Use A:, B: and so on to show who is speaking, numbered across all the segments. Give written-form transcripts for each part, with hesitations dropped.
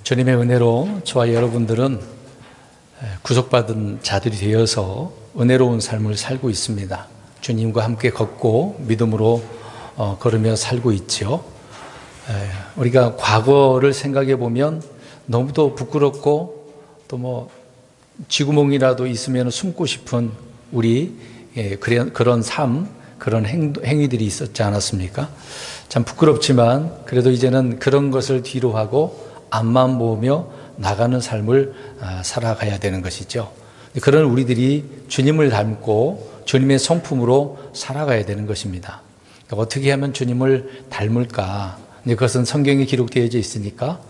A: 주님의 은혜로 저와 여러분들은 구속받은 자들이 되어서 은혜로운 삶을 살고 있습니다. 주님과 함께 걷고 믿음으로 걸으며 살고 있죠. 우리가 과거를 생각해 보면 너무도 부끄럽고 또 쥐구멍이라도 있으면 숨고 싶은 우리 그런 삶, 그런 행위들이 있었지 않았습니까? 참 부끄럽지만 그래도 이제는 그런 것을 뒤로 하고 앞만 보며 나가는 삶을 살아가야 되는 것이죠. 그런 우리들이 주님을 닮고 주님의 성품으로 살아가야 되는 것입니다. 그러니까 어떻게 하면 주님을 닮을까? 그것은 성경에 기록되어 있으니까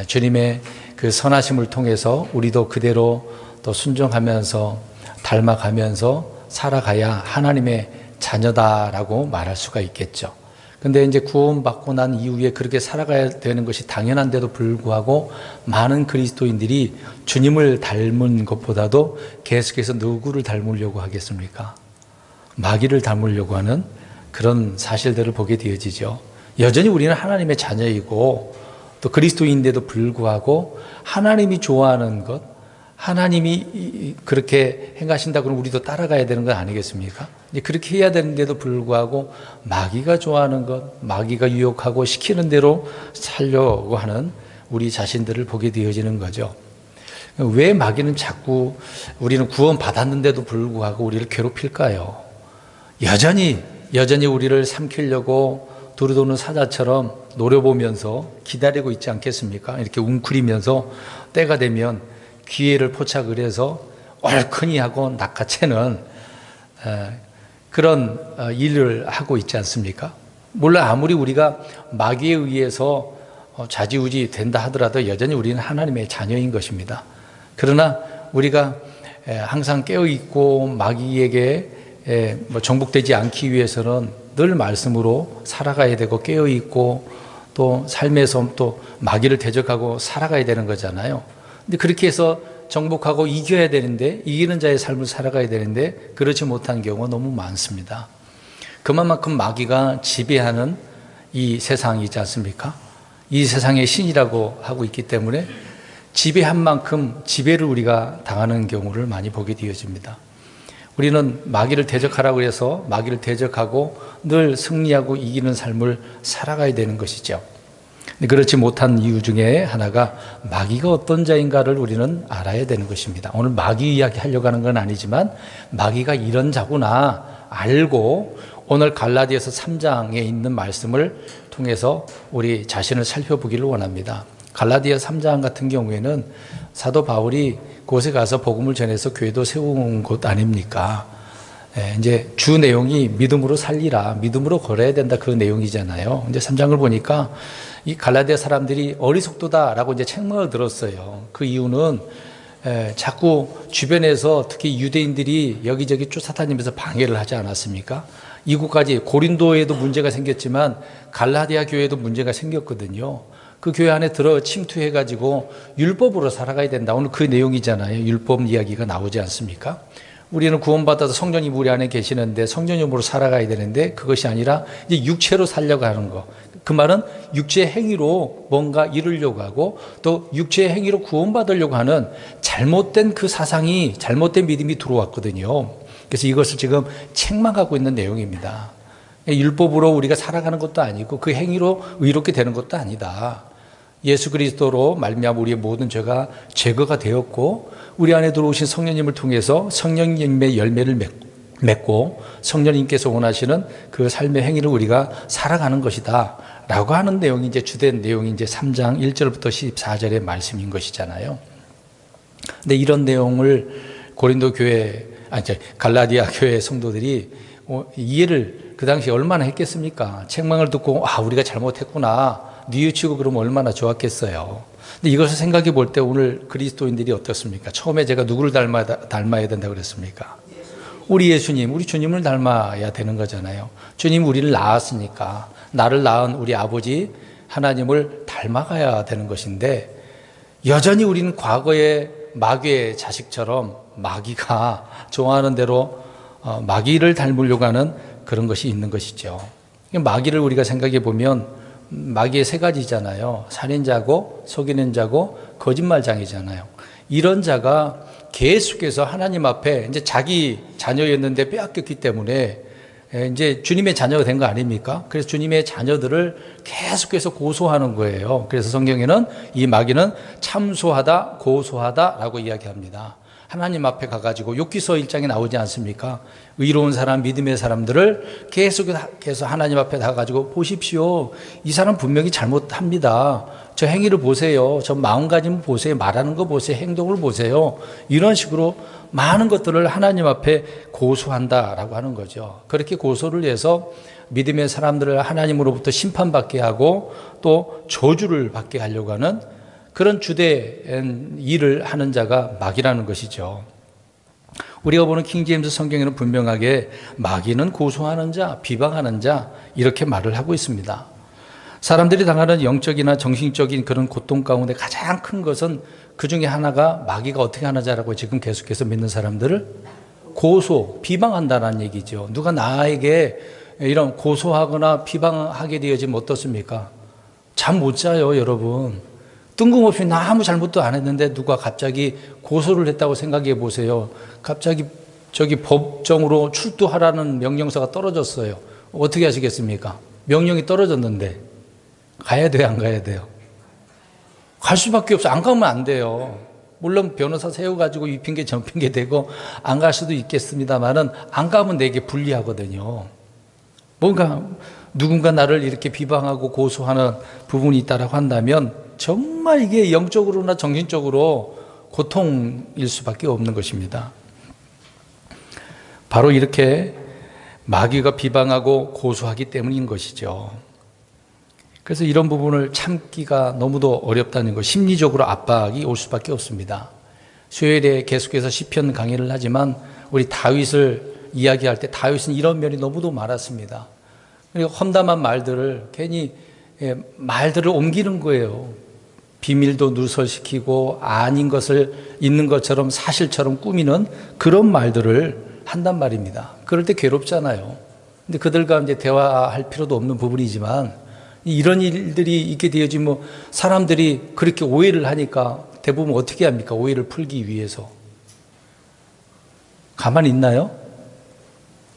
A: 주님의 그 선하심을 통해서 우리도 그대로 또 순종하면서 닮아가면서 살아가야 하나님의 자녀다라고 말할 수가 있겠죠. 근데 이제 구원받고 난 이후에 그렇게 살아가야 되는 것이 당연한데도 불구하고 많은 그리스도인들이 주님을 닮은 것보다도 계속해서 누구를 닮으려고 하겠습니까? 마귀를 닮으려고 하는 그런 사실들을 보게 되어지죠. 여전히 우리는 하나님의 자녀이고 또 그리스도인데도 불구하고 하나님이 좋아하는 것, 하나님이 그렇게 행하신다 그러면 우리도 따라가야 되는 건 아니겠습니까? 그렇게 해야 되는데도 불구하고 마귀가 좋아하는 것, 마귀가 유혹하고 시키는 대로 살려고 하는 우리 자신들을 보게 되어지는 거죠. 왜 마귀는 자꾸 우리는 구원받았는데도 불구하고 우리를 괴롭힐까요? 여전히 우리를 삼키려고 두루도는 사자처럼 노려보면서 기다리고 있지 않겠습니까? 이렇게 웅크리면서 때가 되면 기회를 포착을 해서 얼큰이 하고 낚아채는 그런 일을 하고 있지 않습니까? 물론 아무리 우리가 마귀에 의해서 좌지우지 된다 하더라도 여전히 우리는 하나님의 자녀인 것입니다. 그러나 우리가 항상 깨어있고 마귀에게 정복되지 않기 위해서는 늘 말씀으로 살아가야 되고 깨어있고 또 삶에서 또 마귀를 대적하고 살아가야 되는 거잖아요. 근데 그렇게 해서 정복하고 이겨야 되는데, 이기는 자의 삶을 살아가야 되는데 그렇지 못한 경우가 너무 많습니다. 그만큼 마귀가 지배하는 이 세상이지 않습니까? 이 세상의 신이라고 하고 있기 때문에 지배한 만큼 지배를 우리가 당하는 경우를 많이 보게 되어집니다. 우리는 마귀를 대적하라고 해서 마귀를 대적하고 늘 승리하고 이기는 삶을 살아가야 되는 것이죠. 그렇지 못한 이유 중에 하나가 마귀가 어떤 자인가를 우리는 알아야 되는 것입니다. 오늘 마귀 이야기 하려고 하는 건 아니지만 마귀가 이런 자구나 알고 오늘 갈라디아서 3장에 있는 말씀을 통해서 우리 자신을 살펴보기를 원합니다. 갈라디아 3장 같은 경우에는 사도 바울이 그곳에 가서 복음을 전해서 교회도 세운 곳 아닙니까? 이제 주 내용이 믿음으로 살리라, 믿음으로 걸어야 된다, 그 내용이잖아요. 이제 3장을 보니까 이 갈라디아 사람들이 어리석도다라고 이제 책망을 들었어요. 그 이유는 자꾸 주변에서 특히 유대인들이 여기저기 쫓아다니면서 방해를 하지 않았습니까? 이곳까지 고린도에도 문제가 생겼지만 갈라디아 교회에도 문제가 생겼거든요. 그 교회 안에 들어 침투해가지고 율법으로 살아가야 된다. 오늘 그 내용이잖아요. 율법 이야기가 나오지 않습니까? 우리는 구원받아서 성령님 우리 안에 계시는데 성령님으로 살아가야 되는데 그것이 아니라 이제 육체로 살려고 하는 거. 그 말은 육체의 행위로 뭔가 이루려고 하고 또 육체의 행위로 구원받으려고 하는 잘못된 그 사상이, 잘못된 믿음이 들어왔거든요. 그래서 이것을 지금 책망하고 있는 내용입니다. 율법으로 우리가 살아가는 것도 아니고 그 행위로 의롭게 되는 것도 아니다. 예수 그리스도로 말미암아 우리의 모든 죄가 제거가 되었고 우리 안에 들어오신 성령님을 통해서 성령님의 열매를 맺고 성령님께서 원하시는 그 삶의 행위를 우리가 살아가는 것이다 라고 하는 내용이 이제 주된 내용이 이제 3장 1절부터 14절의 말씀인 것이잖아요. 근데 이런 내용을 고린도 교회, 갈라디아 교회 성도들이 이해를 그 당시에 얼마나 했겠습니까? 책망을 듣고 우리가 잘못했구나 뉘우치고 그러면 얼마나 좋았겠어요. 근데 이것을 생각해 볼 때 오늘 그리스도인들이 어떻습니까? 처음에 제가 누구를 닮아야 된다고 그랬습니까? 우리 예수님, 우리 주님을 닮아야 되는 거잖아요. 주님 우리를 낳았으니까 나를 낳은 우리 아버지 하나님을 닮아가야 되는 것인데 여전히 우리는 과거의 마귀의 자식처럼 마귀가 좋아하는 대로 마귀를 닮으려고 하는 그런 것이 있는 것이죠. 마귀를 우리가 생각해 보면 마귀의 세 가지잖아요. 살인자고 속이는 자고 거짓말장이잖아요. 이런 자가 계속해서 하나님 앞에 이제 자기 자녀였는데 빼앗겼기 때문에 이제 주님의 자녀가 된 거 아닙니까? 그래서 주님의 자녀들을 계속해서 고소하는 거예요. 그래서 성경에는 이 마귀는 참소하다, 고소하다라고 이야기합니다. 하나님 앞에 가가지고 욥기서 1장에 나오지 않습니까? 의로운 사람, 믿음의 사람들을 계속해서 하나님 앞에 가가지고 보십시오. 이 사람 분명히 잘못합니다. 저 행위를 보세요. 저 마음가짐 보세요. 말하는 거 보세요. 행동을 보세요. 이런 식으로 많은 것들을 하나님 앞에 고소한다라고 하는 거죠. 그렇게 고소를 해서 믿음의 사람들을 하나님으로부터 심판받게 하고 또 저주를 받게 하려고 하는 그런 주된 일을 하는 자가 마귀라는 것이죠. 우리가 보는 킹제임스 성경에는 분명하게 마귀는 고소하는 자, 비방하는 자 이렇게 말을 하고 있습니다. 사람들이 당하는 영적이나 정신적인 그런 고통 가운데 가장 큰 것은 그 중에 하나가 마귀가 어떻게 하느냐라고 지금 계속해서 믿는 사람들을 고소, 비방한다는 얘기죠. 누가 나에게 이런 고소하거나 비방하게 되어지면 어떻습니까? 잠 못 자요, 여러분. 뜬금없이 나 아무 잘못도 안 했는데 누가 갑자기 고소를 했다고 생각해 보세요. 갑자기 저기 법정으로 출두하라는 명령서가 떨어졌어요. 어떻게 하시겠습니까? 명령이 떨어졌는데 가야 돼요, 안 가야 돼요? 갈 수밖에 없어. 안 가면 안 돼요. 물론 변호사 세워가지고 이 핑계 저 핑계 대고 안 갈 수도 있겠습니다만은 안 가면 내게 불리하거든요. 뭔가 누군가 나를 이렇게 비방하고 고소하는 부분이 있다라고 한다면 정말 이게 영적으로나 정신적으로 고통일 수밖에 없는 것입니다. 바로 이렇게 마귀가 비방하고 고소하기 때문인 것이죠. 그래서 이런 부분을 참기가 너무도 어렵다는 것, 심리적으로 압박이 올 수밖에 없습니다. 수요일에 계속해서 시편 강의를 하지만 우리 다윗을 이야기할 때 다윗은 이런 면이 너무도 많았습니다. 그리고 험담한 말들을 괜히 말들을 옮기는 거예요. 비밀도 누설시키고 아닌 것을 있는 것처럼 사실처럼 꾸미는 그런 말들을 한단 말입니다. 그럴 때 괴롭잖아요. 근데 그들과 이제 대화할 필요도 없는 부분이지만 이런 일들이 있게 되어지면 사람들이 그렇게 오해를 하니까 대부분 어떻게 합니까? 오해를 풀기 위해서. 가만히 있나요?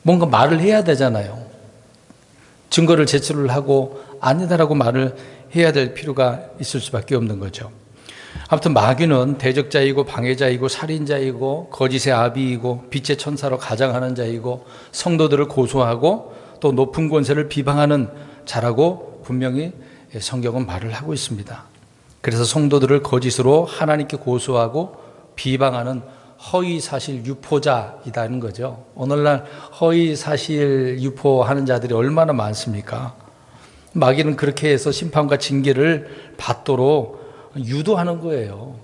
A: 뭔가 말을 해야 되잖아요. 증거를 제출을 하고 아니다라고 말을 해야 될 필요가 있을 수밖에 없는 거죠. 아무튼 마귀는 대적자이고 방해자이고 살인자이고 거짓의 아비이고 빛의 천사로 가장하는 자이고 성도들을 고소하고 또 높은 권세를 비방하는 자라고 분명히 성경은 말을 하고 있습니다. 그래서 성도들을 거짓으로 하나님께 고소하고 비방하는 허위사실 유포자이다는 거죠. 오늘날 허위사실 유포하는 자들이 얼마나 많습니까? 마귀는 그렇게 해서 심판과 징계를 받도록 유도하는 거예요.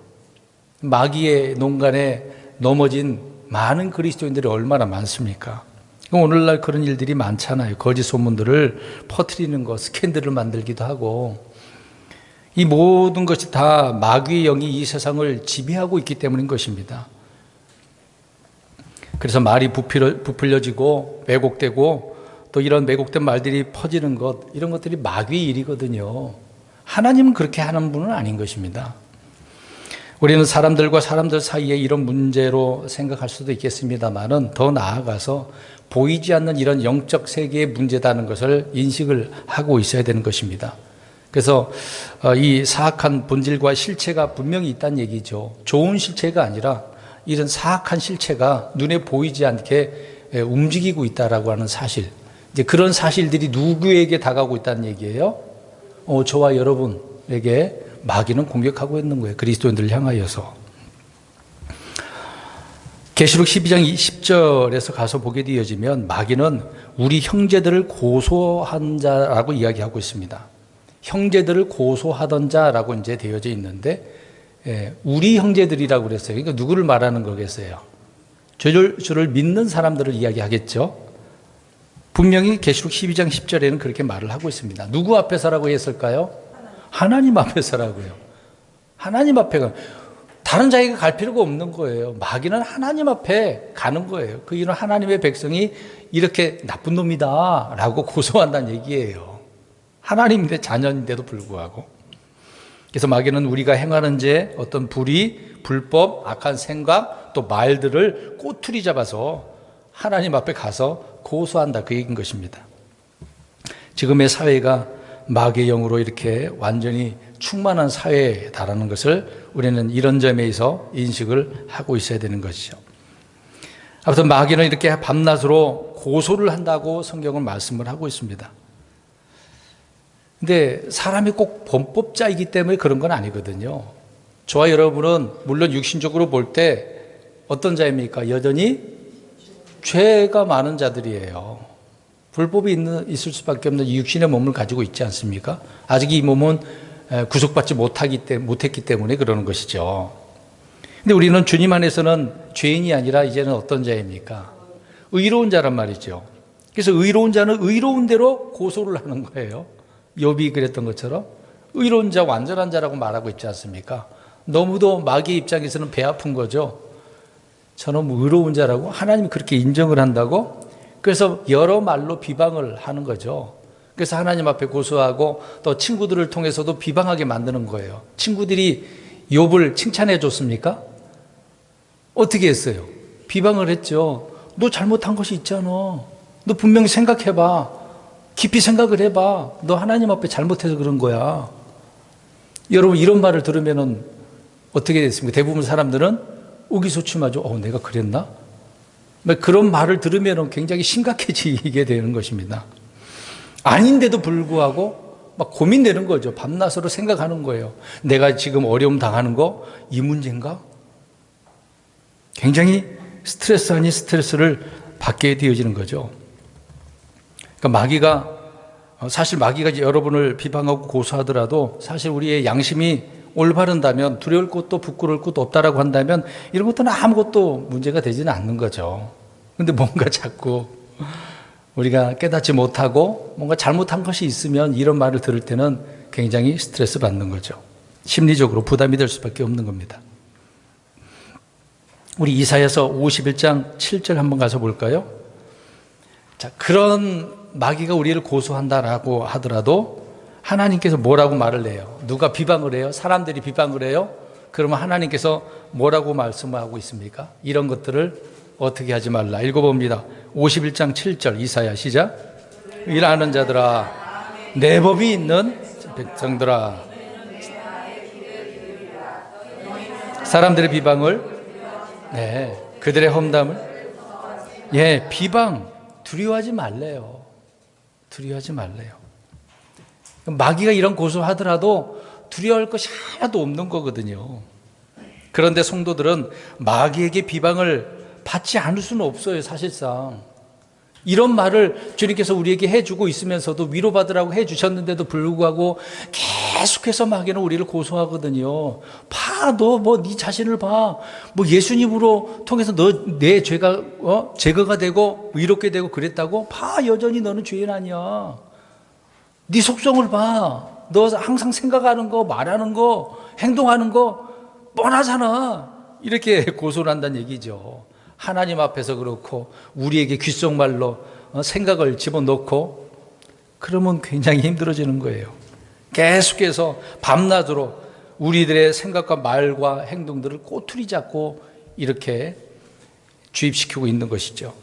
A: 마귀의 농간에 넘어진 많은 그리스도인들이 얼마나 많습니까? 오늘날 그런 일들이 많잖아요. 거짓 소문들을 퍼뜨리는 것, 스캔들을 만들기도 하고 이 모든 것이 다 마귀의 영이 이 세상을 지배하고 있기 때문인 것입니다. 그래서 말이 부풀려지고 왜곡되고 또 이런 왜곡된 말들이 퍼지는 것, 이런 것들이 마귀의 일이거든요. 하나님은 그렇게 하는 분은 아닌 것입니다. 우리는 사람들과 사람들 사이에 이런 문제로 생각할 수도 있겠습니다만은 더 나아가서 보이지 않는 이런 영적 세계의 문제다는 것을 인식을 하고 있어야 되는 것입니다. 그래서 이 사악한 본질과 실체가 분명히 있다는 얘기죠. 좋은 실체가 아니라 이런 사악한 실체가 눈에 보이지 않게 움직이고 있다라고 하는 사실. 이제 그런 사실들이 누구에게 다가오고 있다는 얘기예요? 저와 여러분에게 마귀는 공격하고 있는 거예요. 그리스도인들을 향하여서. 계시록 12장 10절에서 가서 보게 되어지면 마귀는 우리 형제들을 고소한 자라고 이야기하고 있습니다. 형제들을 고소하던 자라고 이제 되어져 있는데 우리 형제들이라고 그랬어요. 그러니까 누구를 말하는 거겠어요? 주를 믿는 사람들을 이야기하겠죠. 분명히 계시록 12장 10절에는 그렇게 말을 하고 있습니다. 누구 앞에서라고 했을까요? 하나님 앞에서라고요. 하나님 앞에 다른 자에게 갈 필요가 없는 거예요. 마귀는 하나님 앞에 가는 거예요. 그 이유는 하나님의 백성이 이렇게 나쁜 놈이다 라고 고소한다는 얘기예요. 하나님의 자녀인데도 불구하고. 그래서 마귀는 우리가 행하는 죄, 어떤 불의, 불법, 악한 생각, 또 말들을 꼬투리 잡아서 하나님 앞에 가서 고소한다, 그 얘기인 것입니다. 지금의 사회가 마귀의 영으로 이렇게 완전히 충만한 사회에 달하는 것을 우리는 이런 점에서 인식을 하고 있어야 되는 것이죠. 아무튼 마귀는 이렇게 밤낮으로 고소를 한다고 성경은 말씀을 하고 있습니다. 근데 사람이 꼭 범법자이기 때문에 그런 건 아니거든요. 저와 여러분은 물론 육신적으로 볼 때 어떤 자입니까? 여전히 죄가 많은 자들이에요. 불법이 있을 수밖에 없는 육신의 몸을 가지고 있지 않습니까? 아직 이 몸은 구속받지 못했기 때문에 그러는 것이죠. 근데 우리는 주님 안에서는 죄인이 아니라 이제는 어떤 자입니까? 의로운 자란 말이죠. 그래서 의로운 자는 의로운 대로 고소를 하는 거예요. 욥이 그랬던 것처럼 의로운 자, 완전한 자라고 말하고 있지 않습니까? 너무도 마귀의 입장에서는 배 아픈 거죠. 저는 의로운 자라고 하나님이 그렇게 인정을 한다고? 그래서 여러 말로 비방을 하는 거죠. 그래서 하나님 앞에 고소하고 또 친구들을 통해서도 비방하게 만드는 거예요. 친구들이 욥을 칭찬해 줬습니까? 어떻게 했어요? 비방을 했죠. 너 잘못한 것이 있잖아. 너 분명히 생각해봐. 깊이 생각을 해봐. 너 하나님 앞에 잘못해서 그런 거야. 여러분, 이런 말을 들으면 어떻게 됐습니까? 대부분 사람들은 의기소침하죠. 내가 그랬나? 그런 말을 들으면 굉장히 심각해지게 되는 것입니다. 아닌데도 불구하고 막 고민되는 거죠. 밤낮으로 생각하는 거예요. 내가 지금 어려움 당하는 거 이 문제인가? 굉장히 스트레스 아닌 스트레스를 받게 되어지는 거죠. 그러니까 사실 마귀가 여러분을 비방하고 고소하더라도 사실 우리의 양심이 올바른다면 두려울 것도 부끄러울 것도 없다라고 한다면 이런 것들은 아무것도 문제가 되지는 않는 거죠. 근데 뭔가 자꾸 우리가 깨닫지 못하고 뭔가 잘못한 것이 있으면 이런 말을 들을 때는 굉장히 스트레스 받는 거죠. 심리적으로 부담이 될 수밖에 없는 겁니다. 우리 이사야서 51장 7절 한번 가서 볼까요? 자, 그런 마귀가 우리를 고소한다라고 하더라도 하나님께서 뭐라고 말을 해요? 누가 비방을 해요? 사람들이 비방을 해요? 그러면 하나님께서 뭐라고 말씀하고 있습니까? 이런 것들을 어떻게 하지 말라. 읽어봅니다. 51장 7절 이사야 시작. 일하는 자들아, 내 법이 있는 백성들아. 사람들의 비방을, 그들의 험담을, 비방 두려워하지 말래요. 두려워하지 말래요. 마귀가 이런 고소하더라도 두려워할 것이 하나도 없는 거거든요. 그런데 성도들은 마귀에게 비방을 받지 않을 수는 없어요. 사실상 이런 말을 주님께서 우리에게 해주고 있으면서도 위로받으라고 해주셨는데도 불구하고 계속해서 마귀는 우리를 고소하거든요. 너 네 자신을 봐. 예수님으로 통해서 내 죄가 제거가 되고 의롭게 되고 그랬다고? 여전히 너는 죄인 아니야. 네 속성을 봐. 너 항상 생각하는 거, 말하는 거, 행동하는 거 뻔하잖아. 이렇게 고소를 한다는 얘기죠. 하나님 앞에서 그렇고 우리에게 귓속말로 생각을 집어넣고 그러면 굉장히 힘들어지는 거예요. 계속해서 밤낮으로 우리들의 생각과 말과 행동들을 꼬투리 잡고 이렇게 주입시키고 있는 것이죠.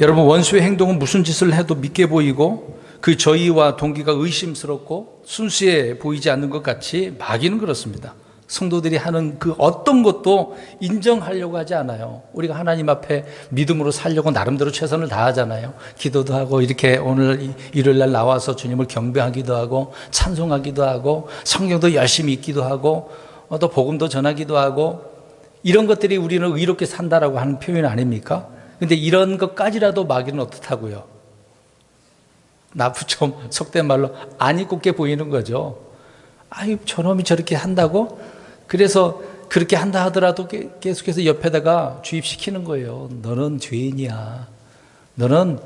A: 여러분, 원수의 행동은 무슨 짓을 해도 믿게 보이고 그 저희와 동기가 의심스럽고 순수해 보이지 않는 것 같이 마귀는 그렇습니다. 성도들이 하는 그 어떤 것도 인정하려고 하지 않아요. 우리가 하나님 앞에 믿음으로 살려고 나름대로 최선을 다하잖아요. 기도도 하고 이렇게 오늘 일요일 날 나와서 주님을 경배하기도 하고 찬송하기도 하고 성경도 열심히 읽기도 하고 또 복음도 전하기도 하고 이런 것들이 우리는 의롭게 산다라고 하는 표현 아닙니까? 근데 이런 것까지라도 마귀는 어떻다고요? 나부 좀 속된 말로 안 이롭게 보이는 거죠. 저놈이 저렇게 한다고? 그래서 그렇게 한다 하더라도 계속해서 옆에다가 주입시키는 거예요. 너는 죄인이야. 너는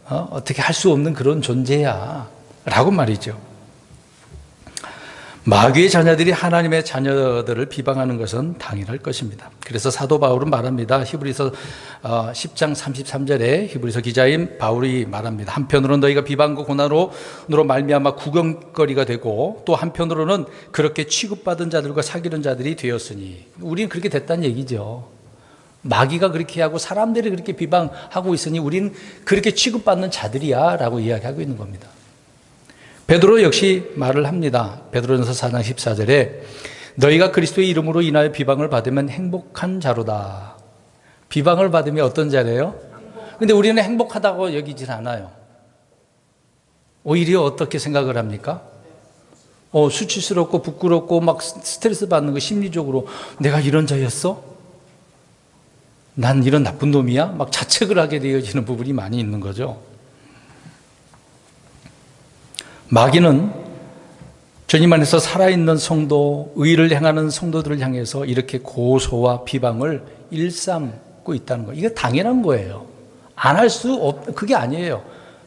A: 어떻게 할 수 없는 그런 존재야. 라고 말이죠. 마귀의 자녀들이 하나님의 자녀들을 비방하는 것은 당연할 것입니다. 그래서 사도 바울은 말합니다. 히브리서 10장 33절에 히브리서 기자인 바울이 말합니다. 한편으로는 너희가 비방과 고난으로 말미암아 구경거리가 되고 또 한편으로는 그렇게 취급받은 자들과 사귀는 자들이 되었으니, 우리는 그렇게 됐다는 얘기죠. 마귀가 그렇게 하고 사람들이 그렇게 비방하고 있으니 우리는 그렇게 취급받는 자들이야 라고 이야기하고 있는 겁니다. 베드로 역시 말을 합니다. 베드로전서 4장 14절에 너희가 그리스도의 이름으로 인하여 비방을 받으면 행복한 자로다. 비방을 받으면 어떤 자래요? 근데 우리는 행복하다고 여기질 않아요. 오히려 어떻게 생각을 합니까? 수치스럽고 부끄럽고 막 스트레스 받는 거, 심리적으로 내가 이런 자였어? 난 이런 나쁜 놈이야? 막 자책을 하게 되어지는 부분이 많이 있는 거죠. 마귀는 주님 안에서 살아있는 성도, 의를 행하는 성도들을 향해서 이렇게 고소와 비방을 일삼고 있다는 거예요. 이게 당연한 거예요. 안 할 수 그게 아니에요.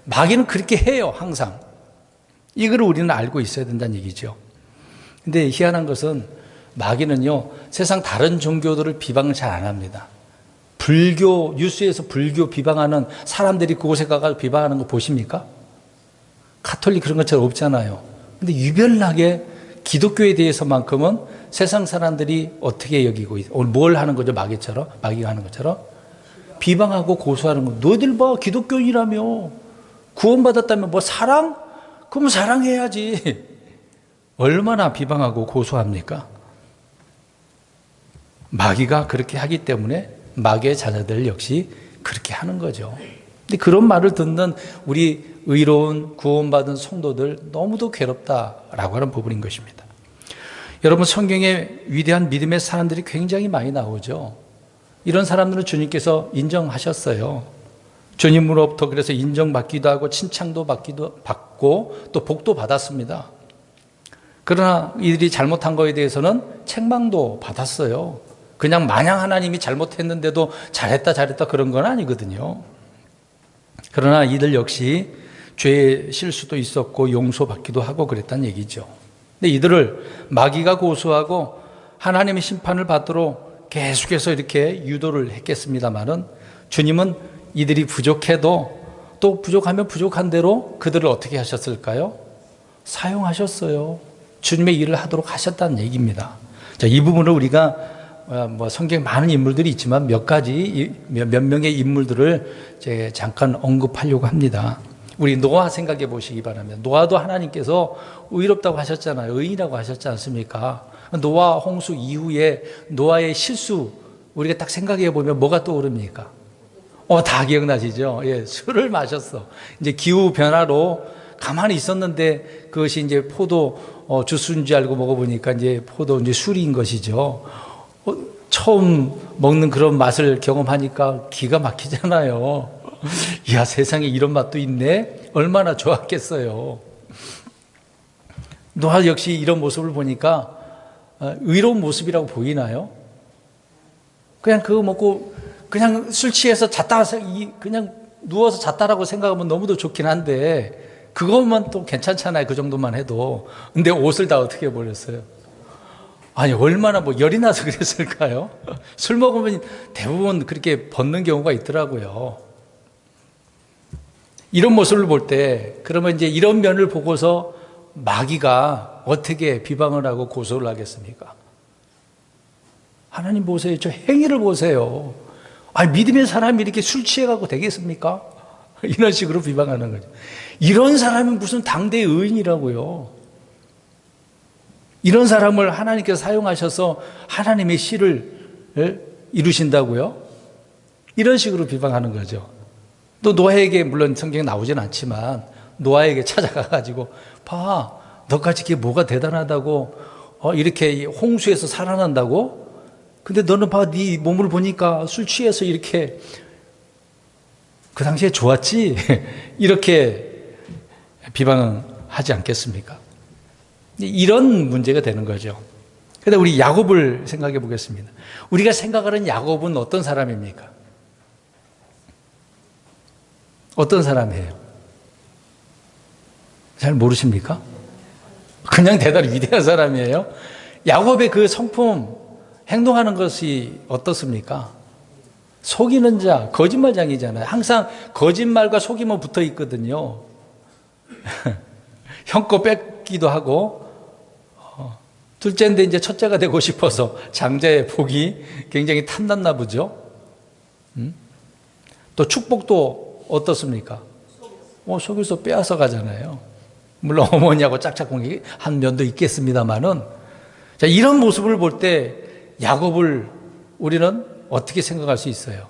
A: 마귀는 그렇게 해요, 항상. 이걸 우리는 알고 있어야 된다는 얘기죠. 근데 희한한 것은 마귀는요, 세상 다른 종교들을 비방을 잘 안 합니다. 불교, 뉴스에서 불교 비방하는 사람들이 그곳에 가서 비방하는 거 보십니까? 가톨릭 그런 것처럼 없잖아요. 근데 유별나게 기독교에 대해서만큼은 세상 사람들이 어떻게 여기고 오늘 뭘 하는 거죠? 마귀가 하는 것처럼 비방하고 고소하는 거. 너희들 봐, 기독교인이라며 구원받았다면 뭐 사랑? 그럼 사랑해야지. 얼마나 비방하고 고소합니까? 마귀가 그렇게 하기 때문에 마귀의 자녀들 역시 그렇게 하는 거죠. 근데 그런 말을 듣는 우리 의로운 구원받은 성도들 너무도 괴롭다라고 하는 부분인 것입니다. 여러분, 성경에 위대한 믿음의 사람들이 굉장히 많이 나오죠. 이런 사람들은 주님께서 인정하셨어요. 주님으로부터 그래서 인정받기도 하고 칭찬도 받고 또 복도 받았습니다. 그러나 이들이 잘못한 것에 대해서는 책망도 받았어요. 그냥 마냥 하나님이 잘못했는데도 잘했다 그런 건 아니거든요. 그러나 이들 역시 죄의 실수도 있었고 용서받기도 하고 그랬다는 얘기죠. 근데 이들을 마귀가 고소하고 하나님의 심판을 받도록 계속해서 이렇게 유도를 했겠습니다만은, 주님은 이들이 부족해도 또 부족하면 부족한 대로 그들을 어떻게 하셨을까요? 사용하셨어요. 주님의 일을 하도록 하셨다는 얘기입니다. 자, 이 부분을 우리가 성경에 많은 인물들이 있지만 몇 명의 인물들을 제가 잠깐 언급하려고 합니다. 우리 노아 생각해 보시기 바랍니다. 노아도 하나님께서 의롭다고 하셨잖아요. 의인이라고 하셨지 않습니까? 노아 홍수 이후에 노아의 실수 우리가 딱 생각해 보면 뭐가 떠오릅니까? 다 기억나시죠? 예, 술을 마셨어. 이제 기후 변화로 가만히 있었는데 그것이 이제 포도 주스인 줄 알고 먹어보니까 이제 포도 이제 술인 것이죠. 처음 먹는 그런 맛을 경험하니까 기가 막히잖아요. 야, 세상에 이런 맛도 있네? 얼마나 좋았겠어요. 노아 역시 이런 모습을 보니까 의로운 모습이라고 보이나요? 그냥 그거 먹고 그냥 술 취해서 그냥 누워서 잤다라고 생각하면 너무도 좋긴 한데 그것만 또 괜찮잖아요. 그 정도만 해도. 근데 옷을 다 어떻게 버렸어요? 아니, 얼마나 열이 나서 그랬을까요? 술 먹으면 대부분 그렇게 벗는 경우가 있더라고요. 이런 모습을 볼 때, 그러면 이제 이런 면을 보고서 마귀가 어떻게 비방을 하고 고소를 하겠습니까? 하나님 보세요. 저 행위를 보세요. 믿음의 사람이 이렇게 술 취해가고 되겠습니까? 이런 식으로 비방하는 거죠. 이런 사람은 무슨 당대 의인이라고요. 이런 사람을 하나님께서 사용하셔서 하나님의 시를 이루신다고요? 이런 식으로 비방하는 거죠. 또 노아에게, 물론 성경에 나오진 않지만 노아에게 찾아가가지고 봐, 너까지 그게 뭐가 대단하다고, 이렇게 홍수에서 살아난다고? 근데 너는 봐, 네 몸을 보니까 술 취해서 이렇게, 그 당시에 좋았지? 이렇게 비방하지 않겠습니까? 이런 문제가 되는 거죠. 그런데 우리 야곱을 생각해 보겠습니다. 우리가 생각하는 야곱은 어떤 사람입니까? 어떤 사람이에요? 잘 모르십니까? 그냥 대단히 위대한 사람이에요. 야곱의 그 성품, 행동하는 것이 어떻습니까? 속이는 자, 거짓말장이잖아요. 항상 거짓말과 속임은 붙어 있거든요. 형 거 뺏기도 하고, 둘째인데 이제 첫째가 되고 싶어서 장자의 복이 굉장히 탐났나 보죠. 또 축복도 어떻습니까? 속여서 빼앗아 가잖아요. 물론 어머니하고 짝짝꿍한 면도 있겠습니다만은, 자, 이런 모습을 볼 때 야곱을 우리는 어떻게 생각할 수 있어요?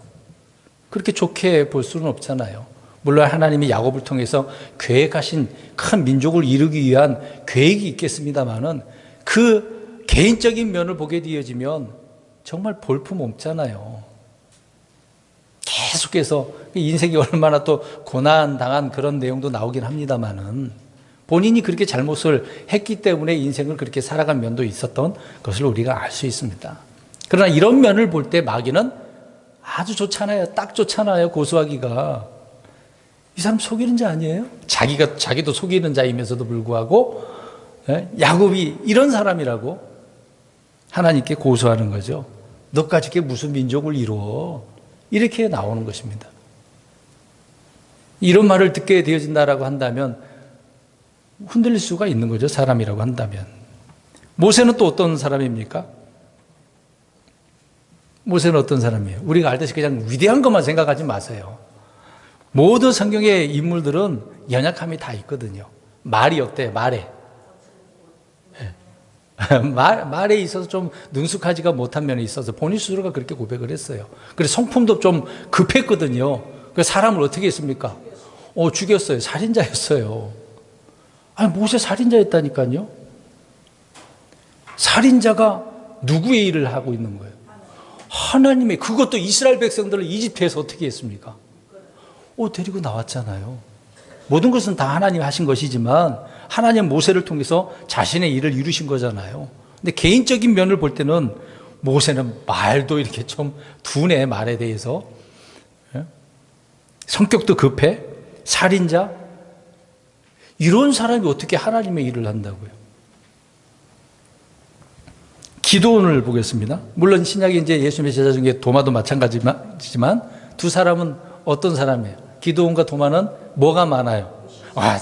A: 그렇게 좋게 볼 수는 없잖아요. 물론 하나님이 야곱을 통해서 계획하신 큰 민족을 이루기 위한 계획이 있겠습니다만은 그 개인적인 면을 보게 되어지면 정말 볼품 없잖아요. 계속해서 인생이 얼마나 또 고난 당한 그런 내용도 나오긴 합니다만은 본인이 그렇게 잘못을 했기 때문에 인생을 그렇게 살아간 면도 있었던 것을 우리가 알 수 있습니다. 그러나 이런 면을 볼 때 마귀는 아주 좋잖아요. 딱 좋잖아요. 고소하기가. 이 사람 속이는 자 아니에요? 자기도 속이는 자이면서도 불구하고 야곱이 이런 사람이라고 하나님께 고소하는 거죠. 너까지 게 무슨 민족을 이루어? 이렇게 나오는 것입니다. 이런 말을 듣게 되어진다라고 한다면 흔들릴 수가 있는 거죠. 사람이라고 한다면. 모세는 또 어떤 사람입니까? 모세는 어떤 사람이에요? 우리가 알듯이 그냥 위대한 것만 생각하지 마세요. 모든 성경의 인물들은 연약함이 다 있거든요. 말이 어때요? 말에. 말에 있어서 좀 능숙하지가 못한 면이 있어서 본인 스스로가 그렇게 고백을 했어요. 그래서 성품도 좀 급했거든요. 그래서 사람을 어떻게 했습니까? 죽였어요. 살인자였어요. 아니, 모세 살인자였다니까요. 살인자가 누구의 일을 하고 있는 거예요? 하나님의, 그것도 이스라엘 백성들을 이집트에서 어떻게 했습니까? 데리고 나왔잖아요. 모든 것은 다 하나님이 하신 것이지만 하나님 모세를 통해서 자신의 일을 이루신 거잖아요. 근데 개인적인 면을 볼 때는 모세는 말도 이렇게 좀 둔해, 말에 대해서. 성격도 급해, 살인자. 이런 사람이 어떻게 하나님의 일을 한다고요? 기도원을 보겠습니다. 물론 신약에 이제 예수님의 제자 중에 도마도 마찬가지지만 두 사람은 어떤 사람이에요? 기도원과 도마는 뭐가 많아요?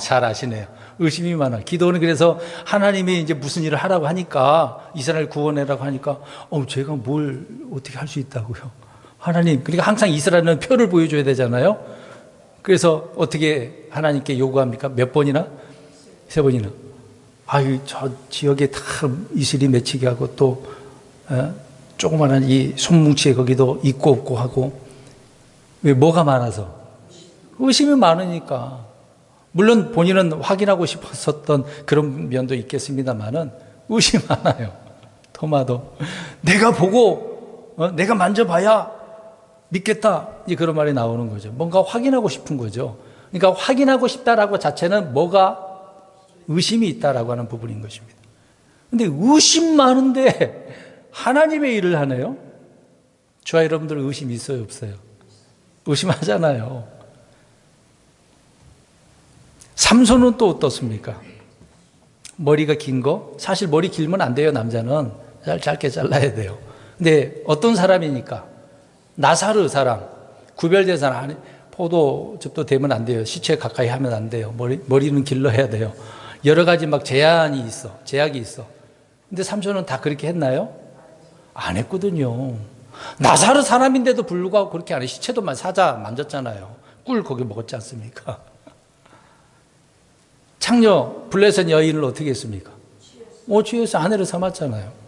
A: 잘 아시네요. 의심이 많아. 기도원은 그래서 하나님이 이제 무슨 일을 하라고 하니까, 이스라엘 구원해라고 하니까, 제가 뭘 어떻게 할 수 있다고요? 하나님, 그러니까 항상 이스라엘은 표를 보여줘야 되잖아요. 그래서 어떻게 하나님께 요구합니까? 몇 번이나? 3번이나. 저 지역에 다 이슬이 맺히게 하고 또 조그마한 이 손뭉치에 거기도 있고 없고 하고. 왜? 뭐가 많아서? 의심이 많으니까. 물론 본인은 확인하고 싶었었던 그런 면도 있겠습니다만은 의심 많아요. 토마도. 내가 보고 내가 만져봐야 믿겠다. 그런 말이 나오는 거죠. 뭔가 확인하고 싶은 거죠. 그러니까 확인하고 싶다라고 자체는 뭐가 의심이 있다라고 하는 부분인 것입니다. 그런데 의심 많은데 하나님의 일을 하네요. 저와 여러분들 의심 있어요, 없어요? 의심하잖아요. 삼손은 또 어떻습니까? 머리가 긴 거? 사실 머리 길면 안 돼요, 남자는. 짧게 잘라야 돼요. 근데 어떤 사람이니까? 나사르 사람, 구별된 사람, 포도즙도 되면 안 돼요. 시체 가까이 하면 안 돼요. 머리는 길러야 돼요. 여러 가지 막 제약이 있어. 근데 삼손은 다 그렇게 했나요? 안 했거든요. 나사르 사람인데도 불구하고 그렇게 안 해. 시체도 사자 만졌잖아요. 꿀 거기 먹었지 않습니까? 창녀 블레셋 여인을 어떻게 했습니까? 취해서 아내를 삼았잖아요.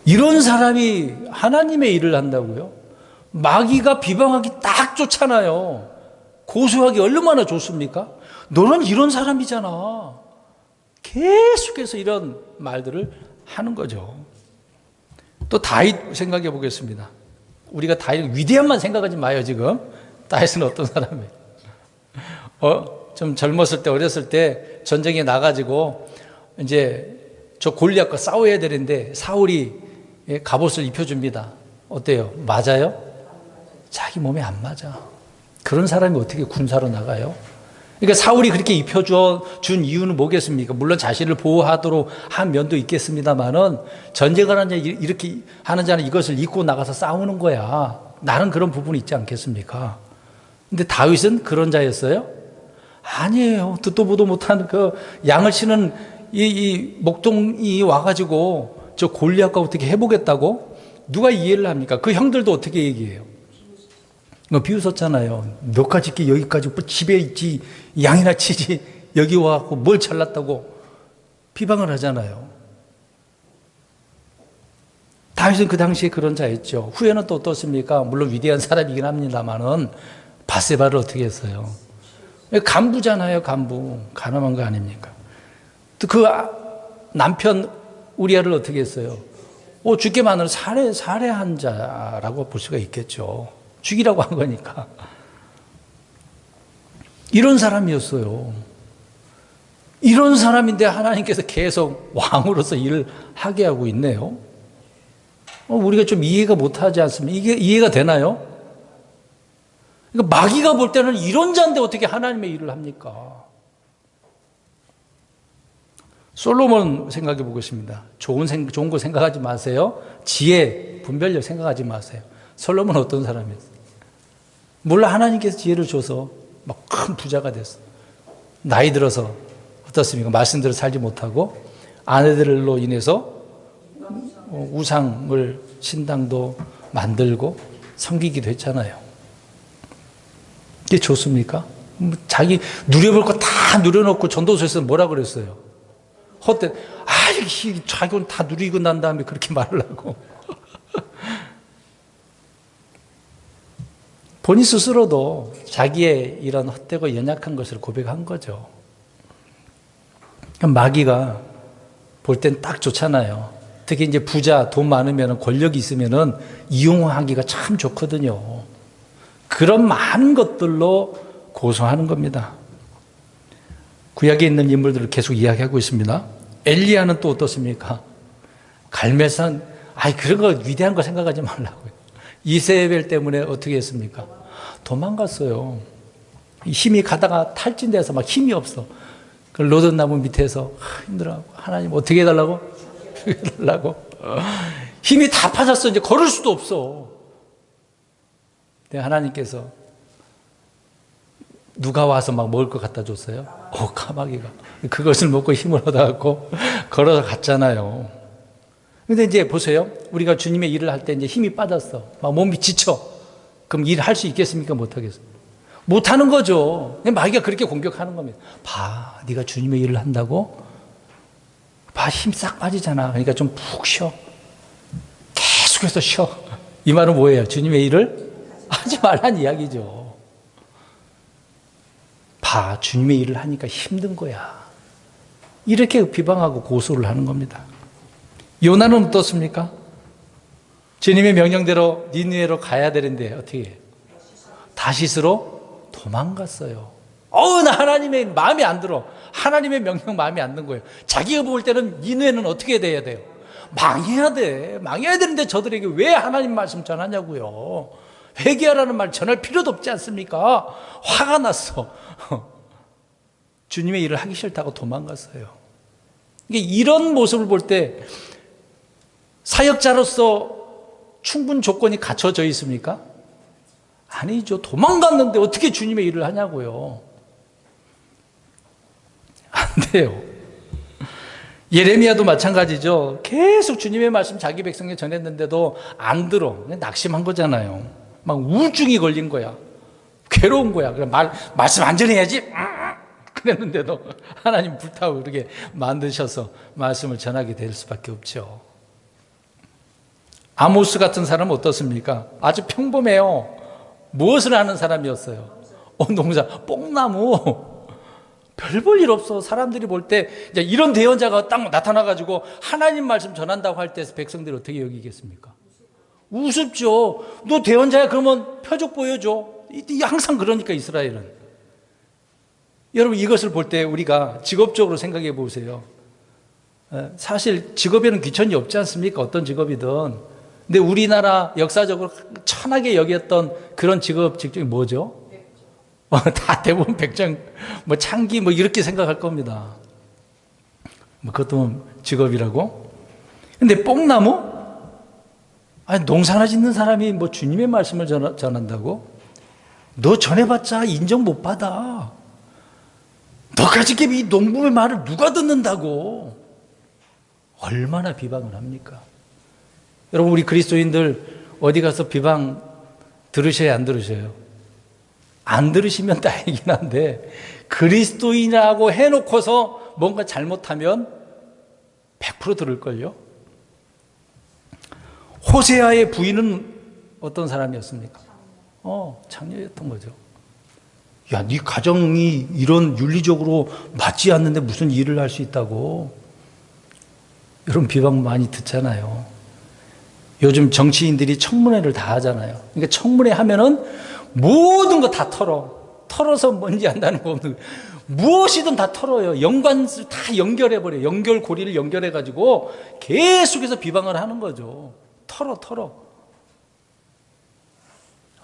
A: 이런 사람이 하나님의 일을 한다고요? 마귀가 비방하기 딱 좋잖아요. 고소하기 얼마나 좋습니까? 너는 이런 사람이잖아. 계속해서 이런 말들을 하는 거죠. 또 다윗 생각해 보겠습니다. 우리가 다윗 위대한만 생각하지 마요, 지금. 다윗은 어떤 사람이에요? 좀 젊었을 때, 어렸을 때 전쟁에 나가지고 이제 저 골리앗과 싸워야 되는데 사울이 갑옷을 입혀줍니다. 어때요? 맞아요? 자기 몸에 안 맞아. 그런 사람이 어떻게 군사로 나가요? 그러니까 사울이 그렇게 입혀준 이유는 뭐겠습니까? 물론 자신을 보호하도록 한 면도 있겠습니다만은 전쟁을 하는 자, 이렇게 하는 자는 이것을 입고 나가서 싸우는 거야. 나는 그런 부분이 있지 않겠습니까? 근데 다윗은 그런 자였어요? 아니에요. 듣도 보도 못한 그 양을 치는 이 목동이 와가지고 저 골리앗과 어떻게 해보겠다고? 누가 이해를 합니까? 그 형들도 어떻게 얘기해요? 비웃었잖아요. 너까지 있기 여기까지 뭐 집에 있지 양이나 치지 여기 와갖고 뭘 잘났다고 비방을 하잖아요. 다윗은 그 당시에 그런 자였죠. 후에는 또 어떻습니까? 물론 위대한 사람이긴 합니다만은 바세바를 어떻게 했어요? 간부잖아요, 간부. 가늠한 거 아닙니까? 또 그 남편 우리아를 어떻게 했어요? 죽게만을 살해한 자라고 볼 수가 있겠죠. 죽이라고 한 거니까. 이런 사람이었어요. 이런 사람인데 하나님께서 계속 왕으로서 일을 하게 하고 있네요. 우리가 좀 이해가 못하지 않습니까? 이게 이해가 되나요? 그러니까 마귀가 볼 때는 이런 자인데 어떻게 하나님의 일을 합니까? 솔로몬 생각해 보겠습니다. 좋은 거 생각하지 마세요. 지혜, 분별력 생각하지 마세요. 솔로몬은 어떤 사람이었어요? 물론 하나님께서 지혜를 줘서 막 큰 부자가 됐어. 나이 들어서 어떻습니까? 말씀대로 살지 못하고 아내들로 인해서 우상을 신당도 만들고 섬기기도 했잖아요. 이게 좋습니까? 자기 누려볼 거 다 누려놓고 전도서에서 뭐라 그랬어요? 헛된 자기는 다 누리고 난 다음에 그렇게 말을 하고 본인 스스로도 자기의 이런 헛되고 연약한 것을 고백한 거죠. 마귀가 볼 땐 딱 좋잖아요. 특히 이제 부자, 돈 많으면 권력이 있으면 이용하기가 참 좋거든요. 그런 많은 것들로 고소하는 겁니다. 구약에 있는 인물들을 계속 이야기하고 있습니다. 엘리야는 또 어떻습니까? 갈멜산, 그런 거 위대한 거 생각하지 말라고요. 이세벨 때문에 어떻게 했습니까? 도망갔어요. 힘이 가다가 탈진돼서 막 힘이 없어. 그 로든나무 밑에서 힘들어. 하나님 어떻게 해달라고? 해달라고. 힘이 다 빠졌어. 이제 걸을 수도 없어. 근데 하나님께서 누가 와서 막 먹을 것 갖다 줬어요? 까마귀가. 그것을 먹고 힘을 얻어갖고 걸어서 갔잖아요. 근데 이제 보세요. 우리가 주님의 일을 할 때 이제 힘이 빠졌어. 막 몸이 지쳐. 그럼 일 할 수 있겠습니까? 못하겠어요? 못하는 거죠. 마귀가 그렇게 공격하는 겁니다. 네가 주님의 일을 한다고? 힘 싹 빠지잖아. 그러니까 좀 푹 쉬어. 계속해서 쉬어. 이 말은 뭐예요? 주님의 일을 하지 말란 이야기죠. 주님의 일을 하니까 힘든 거야. 이렇게 비방하고 고소를 하는 겁니다. 요나는 어떻습니까? 주님의 명령대로 니느웨로 가야 되는데 어떻게 해요? 다시스로 도망갔어요. 나 하나님의 마음에 안 들어. 하나님의 명령 마음에 안 드는 거예요. 자기가 볼 때는 니느웨는 어떻게 돼야 돼요? 망해야 돼. 망해야 되는데 저들에게 왜 하나님 말씀 전하냐고요. 회개하라는 말 전할 필요도 없지 않습니까? 화가 났어. 주님의 일을 하기 싫다고 도망갔어요. 이런 모습을 볼 때 사역자로서 충분 조건이 갖춰져 있습니까? 아니죠. 도망갔는데 어떻게 주님의 일을 하냐고요. 안 돼요. 예레미야도 마찬가지죠. 계속 주님의 말씀 자기 백성에 전했는데도 안 들어. 낙심한 거잖아요. 막 우울증이 걸린 거야. 괴로운 거야. 그래 말씀 안 전해야지. 그랬는데도 하나님 불타오르게 만드셔서 말씀을 전하게 될 수밖에 없죠. 아모스 같은 사람은 어떻습니까? 아주 평범해요. 무엇을 하는 사람이었어요? 농사, 뽕나무. 별 볼 일 없어. 사람들이 볼 때 이런 대언자가 딱 나타나가지고 하나님 말씀 전한다고 할 때 백성들이 어떻게 여기겠습니까? 우습죠. 너 대언자야 그러면 표적 보여줘. 항상 그러니까 이스라엘은. 여러분 이것을 볼 때 우리가 직업적으로 생각해 보세요. 사실 직업에는 귀천이 없지 않습니까? 어떤 직업이든. 근데 우리나라 역사적으로 천하게 여겼던 그런 직업이 뭐죠? 다 대부분 백정, 뭐 창기 뭐 이렇게 생각할 겁니다. 뭐 그것도 직업이라고. 근데 뽕나무? 아니, 농사나 짓는 사람이 뭐 주님의 말씀을 전한다고? 너 전해봤자 인정 못 받아. 너까지 이 농부의 말을 누가 듣는다고? 얼마나 비방을 합니까? 여러분, 우리 그리스도인들 어디 가서 비방 들으셔야 안 들으셔요? 안 들으시면 다행이긴 한데, 그리스도인이라고 해놓고서 뭔가 잘못하면 100% 들을걸요? 호세아의 부인은 어떤 사람이었습니까? 창녀였던 거죠. 야, 네 가정이 이런 윤리적으로 맞지 않는데 무슨 일을 할 수 있다고? 이런 비방 많이 듣잖아요. 요즘 정치인들이 청문회를 다 하잖아요. 그러니까 청문회 하면은 모든 거 다 털어서 뭔지 안다는 거 없는, 무엇이든 다 털어요. 연관을 다 연결해버려요. 연결고리를 연결해가지고 계속해서 비방을 하는 거죠. 털어.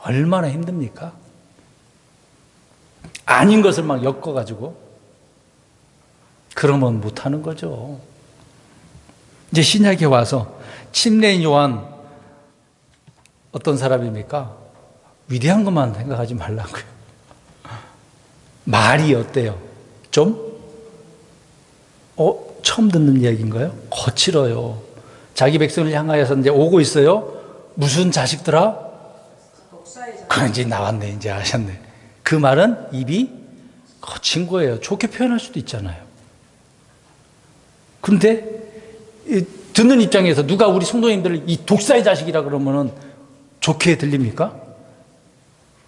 A: 얼마나 힘듭니까? 아닌 것을 막 엮어가지고. 그러면 못하는 거죠. 이제 신약에 와서 침례인 요한 어떤 사람입니까? 위대한 것만 생각하지 말라고요. 말이 어때요? 좀? 처음 듣는 이야기인가요? 거칠어요. 자기 백성을 향하여서 이제 오고 있어요. 무슨 자식들아? 그건 이제 나왔네, 이제 아셨네. 그 말은 입이 거친 거예요. 좋게 표현할 수도 있잖아요. 그런데 듣는 입장에서 누가 우리 성도님들을 이 독사의 자식이라 그러면은 좋게 들립니까?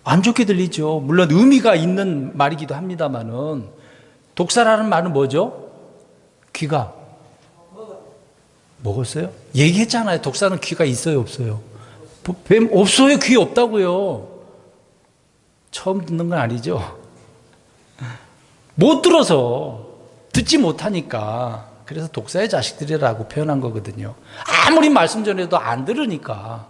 A: 안 좋게 들리죠. 물론 의미가 있는 말이기도 합니다만은, 독사라는 말은 뭐죠? 귀가 먹었어요? 얘기했잖아요. 독사는 귀가 있어요, 없어요? 뱀 없어요. 귀 없다고요. 처음 듣는 건 아니죠. 못 들어서, 듣지 못하니까. 그래서 독사의 자식들이라고 표현한 거거든요. 아무리 말씀 전해도 안 들으니까.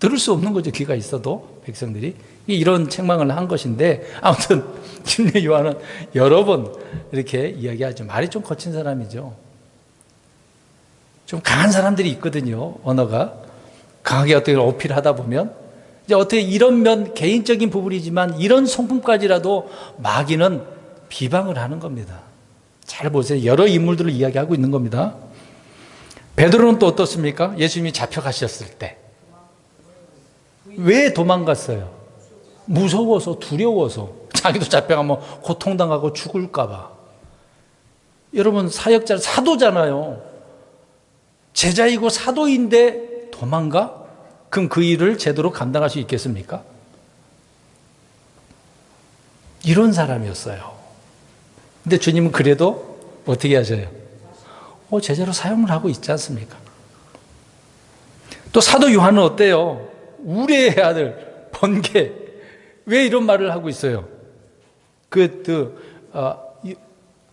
A: 들을 수 없는 거죠. 귀가 있어도 백성들이. 이런 책망을 한 것인데, 아무튼 침례 요한은 여러 번 이렇게 이야기하죠. 말이 좀 거친 사람이죠. 좀 강한 사람들이 있거든요. 언어가 강하게 어떻게 어필하다 보면, 이제 어떻게 이런 면, 개인적인 부분이지만 이런 성품까지라도 마귀는 비방을 하는 겁니다. 잘 보세요. 여러 인물들을 이야기하고 있는 겁니다. 베드로는 또 어떻습니까? 예수님이 잡혀가셨을 때 왜 도망갔어요? 무서워서, 두려워서. 자기도 잡혀가면 고통당하고 죽을까 봐. 여러분, 사역자, 사도잖아요. 제자이고 사도인데 도망가? 그럼 그 일을 제대로 감당할 수 있겠습니까? 이런 사람이었어요. 근데 주님은 그래도 어떻게 하셔요? 제자로 사용을 하고 있지 않습니까? 또 사도 요한은 어때요? 우리의 아들 번개. 왜 이런 말을 하고 있어요?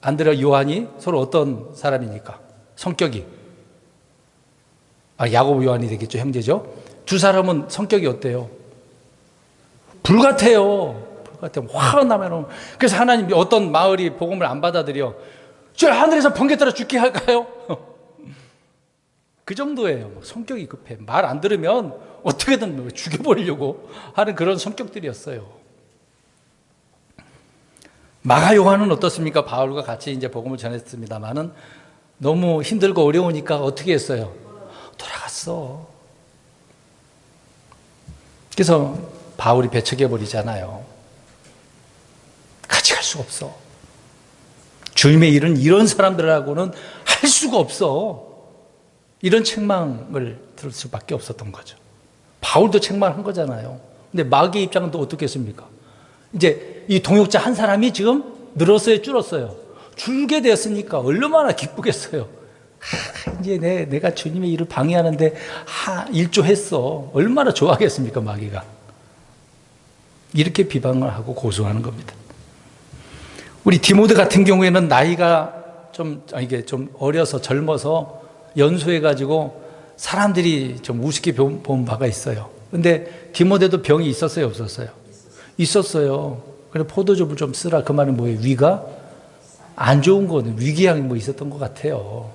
A: 안드레와 요한이 서로 어떤 사람이니까? 성격이. 야고보 요한이 되겠죠, 형제죠? 두 사람은 성격이 어때요? 불같아요. 화가 나면. 그래서 하나님이 어떤 마을이 복음을 안 받아들여, 저 하늘에서 번개 따라 죽게 할까요? 그 정도예요. 성격이 급해. 말 안 들으면 어떻게든 죽여버리려고 하는 그런 성격들이었어요. 마가 요한은 어떻습니까? 바울과 같이 이제 복음을 전했습니다만은 너무 힘들고 어려우니까 어떻게 했어요? 돌아갔어. 그래서 바울이 배척해버리잖아요. 같이 갈 수가 없어. 주님의 일은 이런 사람들하고는 할 수가 없어. 이런 책망을 들을 수밖에 없었던 거죠. 바울도 책망한 거잖아요. 근데 마귀의 입장은 또 어떻겠습니까? 이제 이 동역자 한 사람이 지금 늘었어요, 줄었어요? 줄게 되었으니까 얼마나 기쁘겠어요. 이제 내가 주님의 일을 방해하는데 일조했어. 얼마나 좋아하겠습니까, 마귀가. 이렇게 비방을 하고 고소하는 겁니다. 우리 디모데 같은 경우에는 나이가 좀 어려서 젊어서 연소해가지고 사람들이 좀 우습게 본 바가 있어요. 근데 디모데도 병이 있었어요, 없었어요? 있었어요. 그래 포도즙을 좀 쓰라. 그 말은 뭐예요? 위가 안 좋은 거는 위궤양이 뭐 있었던 것 같아요.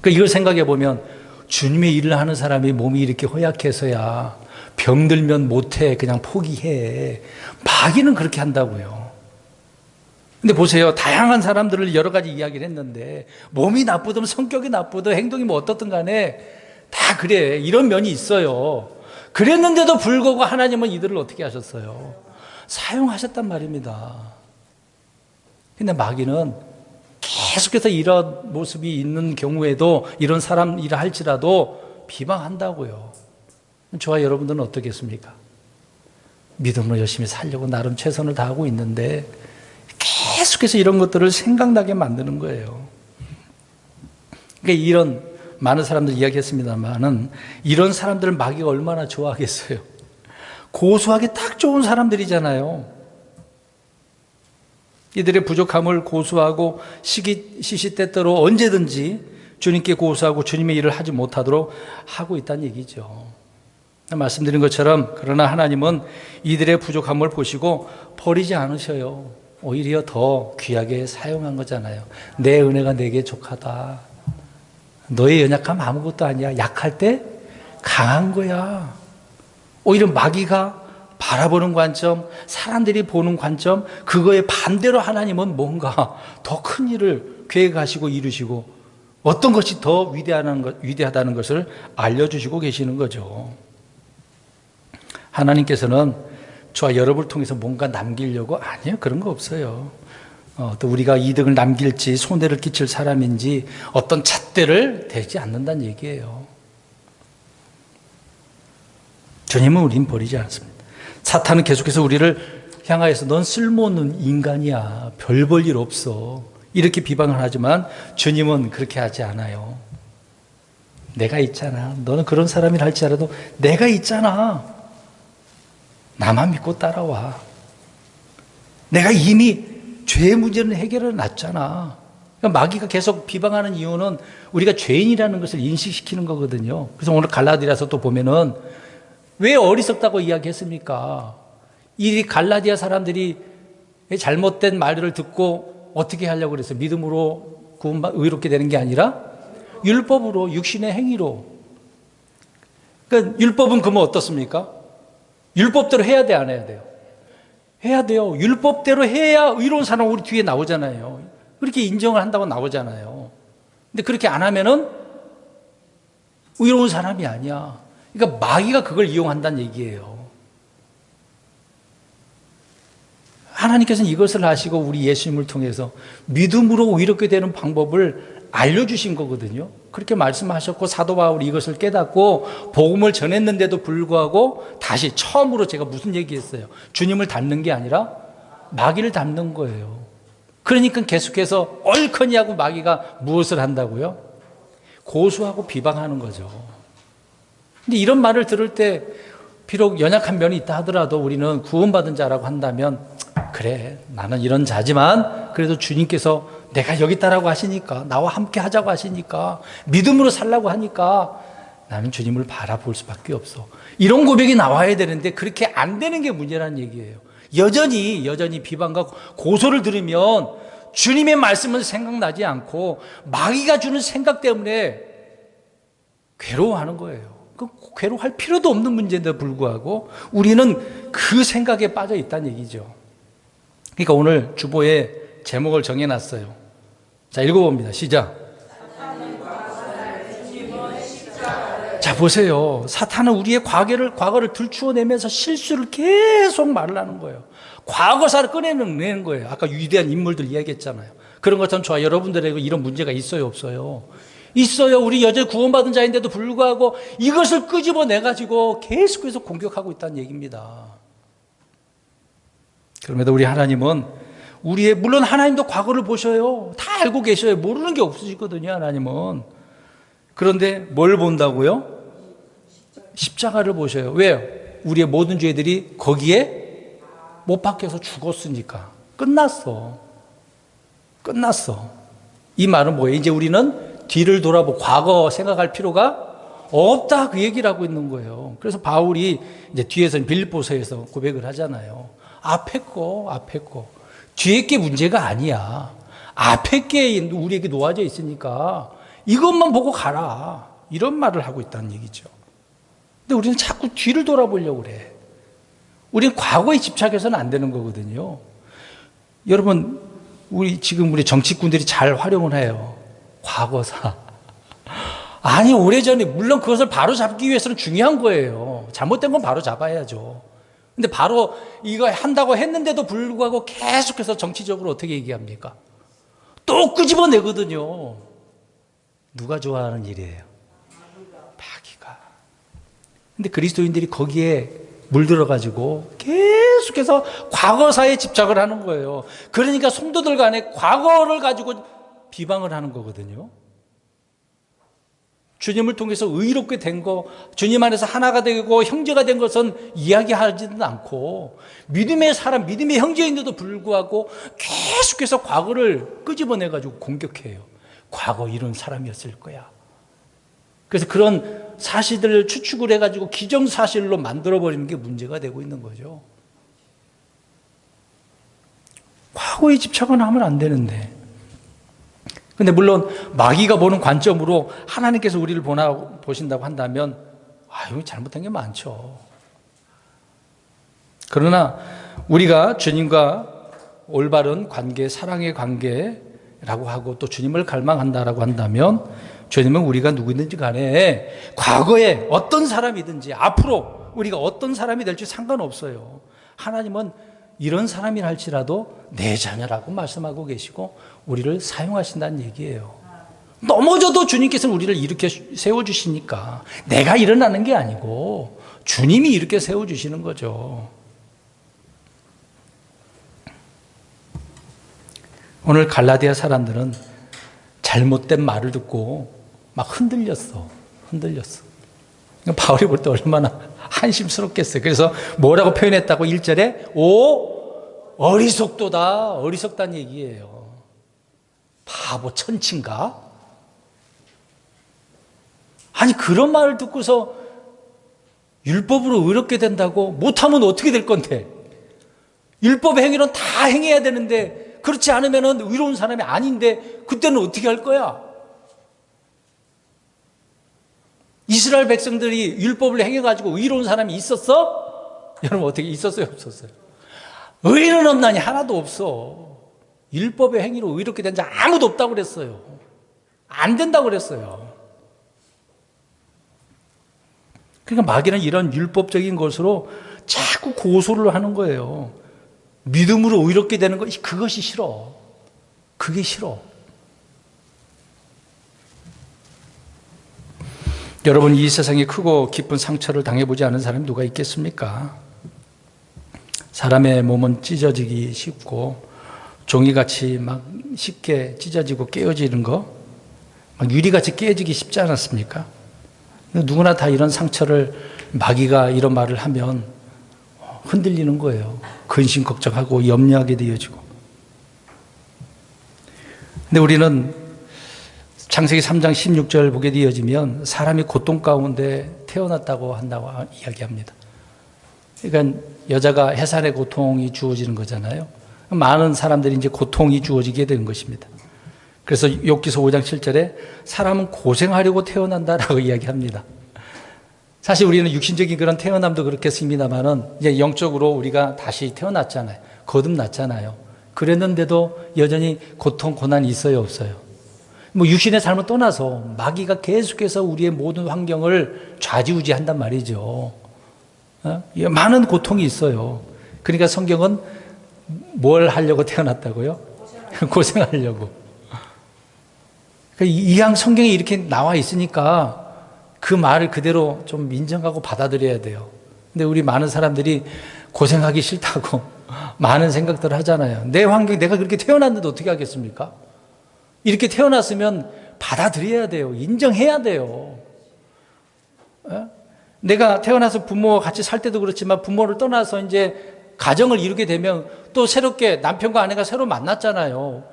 A: 그러니까 이걸 생각해 보면 주님의 일을 하는 사람이 몸이 이렇게 허약해서야 병들면 못해 그냥 포기해. 마귀는 그렇게 한다고요. 근데 보세요. 다양한 사람들을 여러 가지 이야기를 했는데 몸이 나쁘든 성격이 나쁘든 행동이 뭐 어떻든 간에 다 그래. 이런 면이 있어요. 그랬는데도 불구하고 하나님은 이들을 어떻게 하셨어요? 사용하셨단 말입니다. 근데 마귀는 계속해서 이런 모습이 있는 경우에도 이런 사람 일을 할지라도 비방한다고요. 저와 여러분들은 어떻겠습니까? 믿음으로 열심히 살려고 나름 최선을 다하고 있는데 계속해서 이런 것들을 생각나게 만드는 거예요. 그러니까 이런 많은 사람들 이야기했습니다만은 이런 사람들을 마귀가 얼마나 좋아하겠어요. 고소하기 딱 좋은 사람들이잖아요. 이들의 부족함을 고수하고 시시때때로 언제든지 주님께 고수하고 주님의 일을 하지 못하도록 하고 있다는 얘기죠. 말씀드린 것처럼 그러나 하나님은 이들의 부족함을 보시고 버리지 않으셔요. 오히려 더 귀하게 사용한 거잖아요. 내 은혜가 내게 족하다. 너의 연약함 아무것도 아니야. 약할 때 강한 거야. 오히려 마귀가 바라보는 관점, 사람들이 보는 관점, 그거에 반대로 하나님은 뭔가 더 큰 일을 계획하시고 이루시고 어떤 것이 더 위대하다는 것을 알려주시고 계시는 거죠. 하나님께서는 저와 여러분을 통해서 뭔가 남기려고 아니요, 그런 거 없어요. 또 우리가 이득을 남길지 손해를 끼칠 사람인지 어떤 잣대를 대지 않는다는 얘기예요. 주님은 우린 버리지 않습니다. 사탄은 계속해서 우리를 향하여서 넌 쓸모없는 인간이야. 별 볼 일 없어. 이렇게 비방을 하지만 주님은 그렇게 하지 않아요. 내가 있잖아. 너는 그런 사람이라 할지라도 내가 있잖아. 나만 믿고 따라와. 내가 이미 죄의 문제는 해결해 놨잖아. 그러니까 마귀가 계속 비방하는 이유는 우리가 죄인이라는 것을 인식시키는 거거든요. 그래서 오늘 갈라디아서 또 보면은 왜 어리석다고 이야기했습니까? 이 갈라디아 사람들이 잘못된 말을 듣고 어떻게 하려고 그랬어요? 믿음으로 의롭게 되는 게 아니라 율법으로, 육신의 행위로. 그러니까 율법은 그러면 어떻습니까? 율법대로 해야 돼, 안 해야 돼요? 해야 돼요. 율법대로 해야 의로운 사람 우리 뒤에 나오잖아요. 그렇게 인정을 한다고 나오잖아요. 근데 그렇게 안 하면은 의로운 사람이 아니야. 그러니까 마귀가 그걸 이용한다는 얘기예요. 하나님께서는 이것을 하시고 우리 예수님을 통해서 믿음으로 의롭게 되는 방법을 알려주신 거거든요. 그렇게 말씀하셨고 사도 바울이 이것을 깨닫고 복음을 전했는데도 불구하고 다시 처음으로 제가 무슨 얘기했어요? 주님을 닮는 게 아니라 마귀를 닮는 거예요. 그러니까 계속해서 얼커니 하고 마귀가 무엇을 한다고요? 고소하고 비방하는 거죠. 근데 이런 말을 들을 때 비록 연약한 면이 있다 하더라도 우리는 구원받은 자라고 한다면 그래, 나는 이런 자지만 그래도 주님께서 내가 여기 있다라고 하시니까, 나와 함께 하자고 하시니까, 믿음으로 살라고 하니까 나는 주님을 바라볼 수밖에 없어. 이런 고백이 나와야 되는데 그렇게 안 되는 게 문제라는 얘기예요. 여전히 비방과 고소를 들으면 주님의 말씀은 생각나지 않고 마귀가 주는 생각 때문에 괴로워하는 거예요. 그 괴로워할 필요도 없는 문제인데 불구하고 우리는 그 생각에 빠져 있다는 얘기죠. 그러니까 오늘 주보에 제목을 정해놨어요. 자, 읽어봅니다. 시작. 자, 보세요. 사탄은 우리의 과거를 들추어내면서 실수를 계속 말을 하는 거예요. 과거사를 꺼내는 거예요. 아까 위대한 인물들 이야기했잖아요. 그런 것처럼 저와 여러분들에게 이런 문제가 있어요, 없어요? 있어요. 우리 여전히 구원받은 자인데도 불구하고 이것을 끄집어내가지고 계속해서 공격하고 있다는 얘기입니다. 그럼에도 우리 하나님은 물론 하나님도 과거를 보셔요. 다 알고 계셔요. 모르는 게 없으시거든요, 하나님은. 그런데 뭘 본다고요? 십자가를 보셔요. 왜요? 우리의 모든 죄들이 거기에 못 박혀서 죽었으니까. 끝났어. 이 말은 뭐예요? 이제 우리는 뒤를 돌아보고 과거 생각할 필요가 없다, 그 얘기를 하고 있는 거예요. 그래서 바울이 이제 뒤에서 빌립보서에서 고백을 하잖아요. 앞에 거. 뒤에 게 문제가 아니야. 앞에 게 우리에게 놓아져 있으니까 이것만 보고 가라. 이런 말을 하고 있다는 얘기죠. 근데 우리는 자꾸 뒤를 돌아보려고 그래. 우리는 과거에 집착해서는 안 되는 거거든요. 여러분, 우리 정치꾼들이 잘 활용을 해요. 과거사. 아니, 오래전에, 물론 그것을 바로 잡기 위해서는 중요한 거예요. 잘못된 건 바로 잡아야죠. 근데 바로 이거 한다고 했는데도 불구하고 계속해서 정치적으로 어떻게 얘기합니까? 또 끄집어내거든요. 누가 좋아하는 일이에요? 마귀가. 근데 그리스도인들이 거기에 물들어가지고 계속해서 과거사에 집착을 하는 거예요. 그러니까 성도들 간에 과거를 가지고 비방을 하는 거거든요. 주님을 통해서 의롭게 된 거, 주님 안에서 하나가 되고 형제가 된 것은 이야기하지는 않고 믿음의 사람, 믿음의 형제인데도 불구하고 계속해서 과거를 끄집어내가지고 공격해요. 과거 이런 사람이었을 거야. 그래서 그런 사실들을 추측을 해가지고 기정사실로 만들어버리는 게 문제가 되고 있는 거죠. 과거에 집착은 하면 안 되는데. 근데 물론 마귀가 보는 관점으로 하나님께서 우리를 보신다고 한다면 이거 잘못한 게 많죠. 그러나 우리가 주님과 올바른 관계, 사랑의 관계라고 하고 또 주님을 갈망한다라고 한다면 주님은 우리가 누구든지 간에 과거에 어떤 사람이든지 앞으로 우리가 어떤 사람이 될지 상관없어요. 하나님은 이런 사람이라 할지라도 내 자녀라고 말씀하고 계시고 우리를 사용하신다는 얘기예요. 넘어져도 주님께서는 우리를 이렇게 세워주시니까 내가 일어나는 게 아니고 주님이 이렇게 세워주시는 거죠. 오늘 갈라디아 사람들은 잘못된 말을 듣고 막 흔들렸어. 바울이 볼 때 얼마나 한심스럽겠어요. 그래서 뭐라고 표현했다고 1절에 어리석도다. 어리석다는 얘기예요. 바보 천친가? 아니 그런 말을 듣고서 율법으로 의롭게 된다고 못하면 어떻게 될 건데? 율법의 행위는 다 행해야 되는데 그렇지 않으면 의로운 사람이 아닌데 그때는 어떻게 할 거야? 이스라엘 백성들이 율법을 행해가지고 의로운 사람이 있었어? 여러분 어떻게 있었어요? 없었어요? 의인은 없나니 하나도 없어. 율법의 행위로 의롭게 된 자 아무도 없다고 그랬어요. 안 된다고 그랬어요. 그러니까 마귀는 이런 율법적인 것으로 자꾸 고소를 하는 거예요. 믿음으로 의롭게 되는 것, 그것이 싫어. 그게 싫어. 여러분, 이 세상에 크고 깊은 상처를 당해보지 않은 사람이 누가 있겠습니까? 사람의 몸은 찢어지기 쉽고 종이같이 막 쉽게 찢어지고 깨어지는 거, 막 유리같이 깨지기 쉽지 않았습니까? 누구나 다 이런 상처를 마귀가 이런 말을 하면 흔들리는 거예요. 근심 걱정하고 염려하게 되어지고. 근데 우리는 창세기 3장 16절 보게 되어지면 사람이 고통 가운데 태어났다고 한다고 이야기합니다. 그러니까 여자가 해산의 고통이 주어지는 거잖아요. 많은 사람들이 이제 고통이 주어지게 되는 것입니다. 그래서 욥기서 5장 7절에 사람은 고생하려고 태어난다라고 이야기합니다. 사실 우리는 육신적인 그런 태어남도 그렇겠습니다만은 이제 영적으로 우리가 다시 태어났잖아요. 거듭났잖아요. 그랬는데도 여전히 고통, 고난이 있어요, 없어요? 뭐 육신의 삶을 떠나서 마귀가 계속해서 우리의 모든 환경을 좌지우지한단 말이죠. 많은 고통이 있어요. 그러니까 성경은 뭘 하려고 태어났다고요? 고생하려고. 이왕 성경에 이렇게 나와 있으니까 그 말을 그대로 좀 인정하고 받아들여야 돼요. 근데 우리 많은 사람들이 고생하기 싫다고 많은 생각들을 하잖아요. 내 환경, 내가 그렇게 태어났는데 어떻게 하겠습니까? 이렇게 태어났으면 받아들여야 돼요. 인정해야 돼요. 내가 태어나서 부모와 같이 살 때도 그렇지만 부모를 떠나서 이제 가정을 이루게 되면 또 새롭게 남편과 아내가 새로 만났잖아요.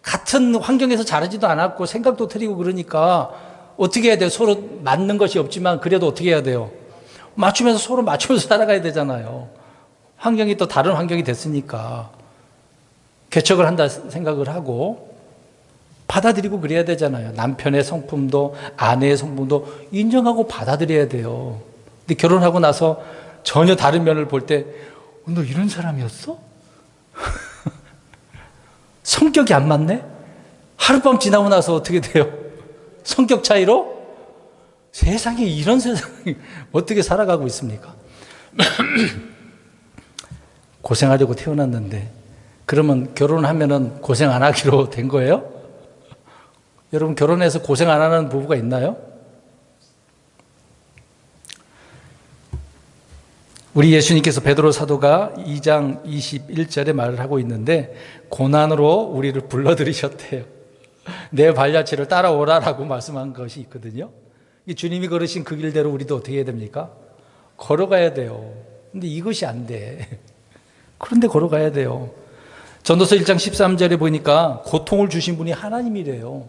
A: 같은 환경에서 자라지도 않았고 생각도 틀리고 그러니까 어떻게 해야 돼요? 서로 맞는 것이 없지만 그래도 어떻게 해야 돼요? 맞추면서 서로 맞추면서 살아가야 되잖아요. 환경이 또 다른 환경이 됐으니까 개척을 한다 생각을 하고 받아들이고 그래야 되잖아요. 남편의 성품도 아내의 성품도 인정하고 받아들여야 돼요. 근데 결혼하고 나서 전혀 다른 면을 볼 때 너 이런 사람이었어? 성격이 안 맞네? 하룻밤 지나고 나서 어떻게 돼요? 성격 차이로? 세상에 이런 세상이 어떻게 살아가고 있습니까? 고생하려고 태어났는데 그러면 결혼하면은 고생 안 하기로 된 거예요? 여러분 결혼해서 고생 안 하는 부부가 있나요? 우리 예수님께서 베드로 사도가 2장 21절에 말을 하고 있는데 고난으로 우리를 불러들이셨대요. 내 발자취를 따라오라라고 말씀한 것이 있거든요. 주님이 걸으신 그 길대로 우리도 어떻게 해야 됩니까? 걸어가야 돼요. 근데 이것이 안 돼. 그런데 걸어가야 돼요. 전도서 1장 13절에 보니까 고통을 주신 분이 하나님이래요.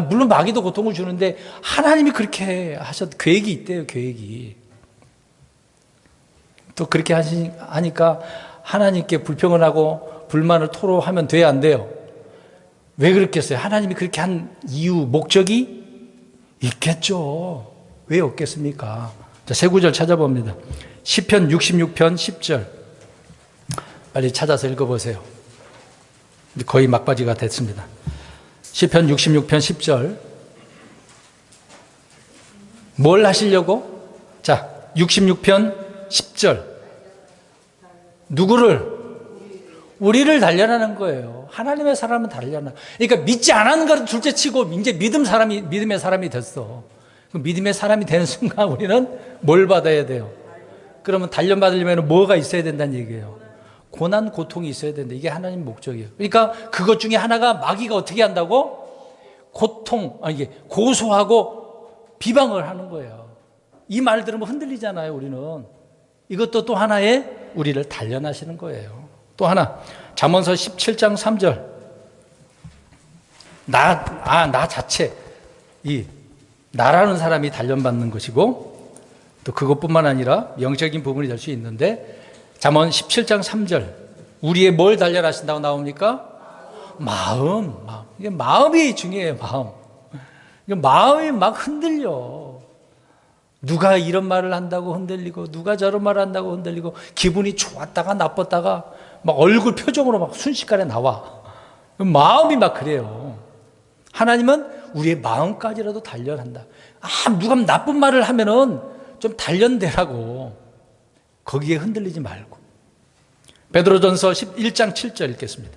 A: 물론 마귀도 고통을 주는데 하나님이 그렇게 계획이 있대요. 계획이. 또 그렇게 하니까 하나님께 불평을 하고 불만을 토로하면 돼야 안 돼요? 왜 그렇겠어요? 하나님이 그렇게 한 이유, 목적이 있겠죠. 왜 없겠습니까? 자, 세 구절 찾아봅니다. 시편 66편 10절. 빨리 찾아서 읽어보세요. 거의 막바지가 됐습니다. 시편 66편 10절. 뭘 하시려고? 자, 66편 10절. 누구를? 우리를 단련하는 거예요. 하나님의 사람은 단련하. 그러니까 믿지 않은 것을 둘째 치고 이제 믿음의 사람이 됐어. 믿음의 사람이 되는 순간 우리는 뭘 받아야 돼요? 그러면 단련받으려면 뭐가 있어야 된다는 얘기예요. 고난, 고통이 있어야 된다. 이게 하나님 목적이에요. 그러니까 그것 중에 하나가 마귀가 어떻게 한다고? 고소하고 비방을 하는 거예요. 이 말 들으면 흔들리잖아요, 우리는. 이것도 또 하나의 우리를 단련하시는 거예요. 또 하나, 잠언서 17장 3절. 나 자체, 나라는 사람이 단련받는 것이고, 또 그것뿐만 아니라 영적인 부분이 될 수 있는데, 잠언 17장 3절. 우리의 뭘 단련하신다고 나옵니까? 마음. 이게 마음이 중요해요, 마음. 마음이 막 흔들려. 누가 이런 말을 한다고 흔들리고, 누가 저런 말을 한다고 흔들리고, 기분이 좋았다가 나빴다가, 막 얼굴 표정으로 막 순식간에 나와. 마음이 막 그래요. 하나님은 우리의 마음까지라도 단련한다. 누가 나쁜 말을 하면은 좀 단련되라고. 거기에 흔들리지 말고. 베드로전서 1장 7절 읽겠습니다.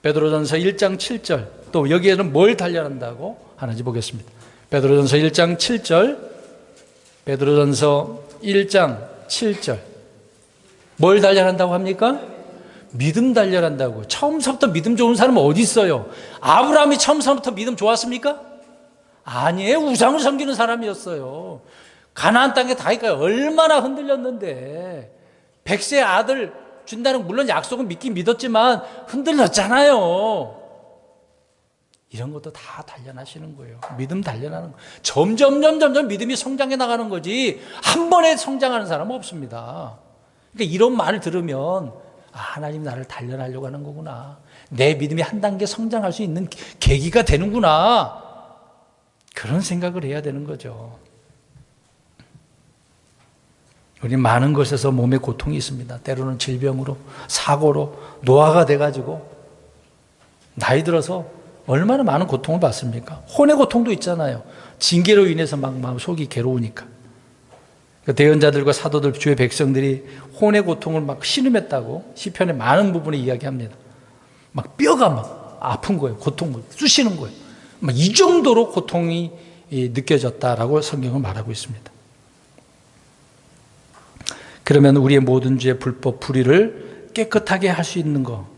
A: 베드로전서 1장 7절. 또 여기에는 뭘 단련한다고 하는지 보겠습니다. 베드로전서 1장 7절. 베드로전서 1장 7절. 뭘 단련한다고 합니까? 믿음 단련한다고. 처음부터 믿음 좋은 사람은 어디 있어요? 아브라함이 처음부터 믿음 좋았습니까? 아니에요. 우상을 섬기는 사람이었어요. 가나안 땅에 다니까 얼마나 흔들렸는데, 100세 아들 준다는, 물론 약속은 믿긴 믿었지만 흔들렸잖아요. 이런 것도 다 단련하시는 거예요. 믿음 단련하는 거예요. 점점 믿음이 성장해 나가는 거지 한 번에 성장하는 사람은 없습니다. 그러니까 이런 말을 들으면 하나님 나를 단련하려고 하는 거구나. 내 믿음이 한 단계 성장할 수 있는 계기가 되는구나. 그런 생각을 해야 되는 거죠. 우리 많은 것에서 몸에 고통이 있습니다. 때로는 질병으로, 사고로, 노화가 돼가지고 나이 들어서 얼마나 많은 고통을 받습니까? 혼의 고통도 있잖아요. 징계로 인해서 막 마음 속이 괴로우니까. 대언자들과 사도들, 주의 백성들이 혼의 고통을 막 신음했다고 시편의 많은 부분에 이야기합니다. 막 뼈가 막 아픈 거예요. 고통을 쑤시는 거예요. 막 이 정도로 고통이 느껴졌다라고 성경은 말하고 있습니다. 그러면 우리의 모든 죄, 불법, 불의를 깨끗하게 할 수 있는 거.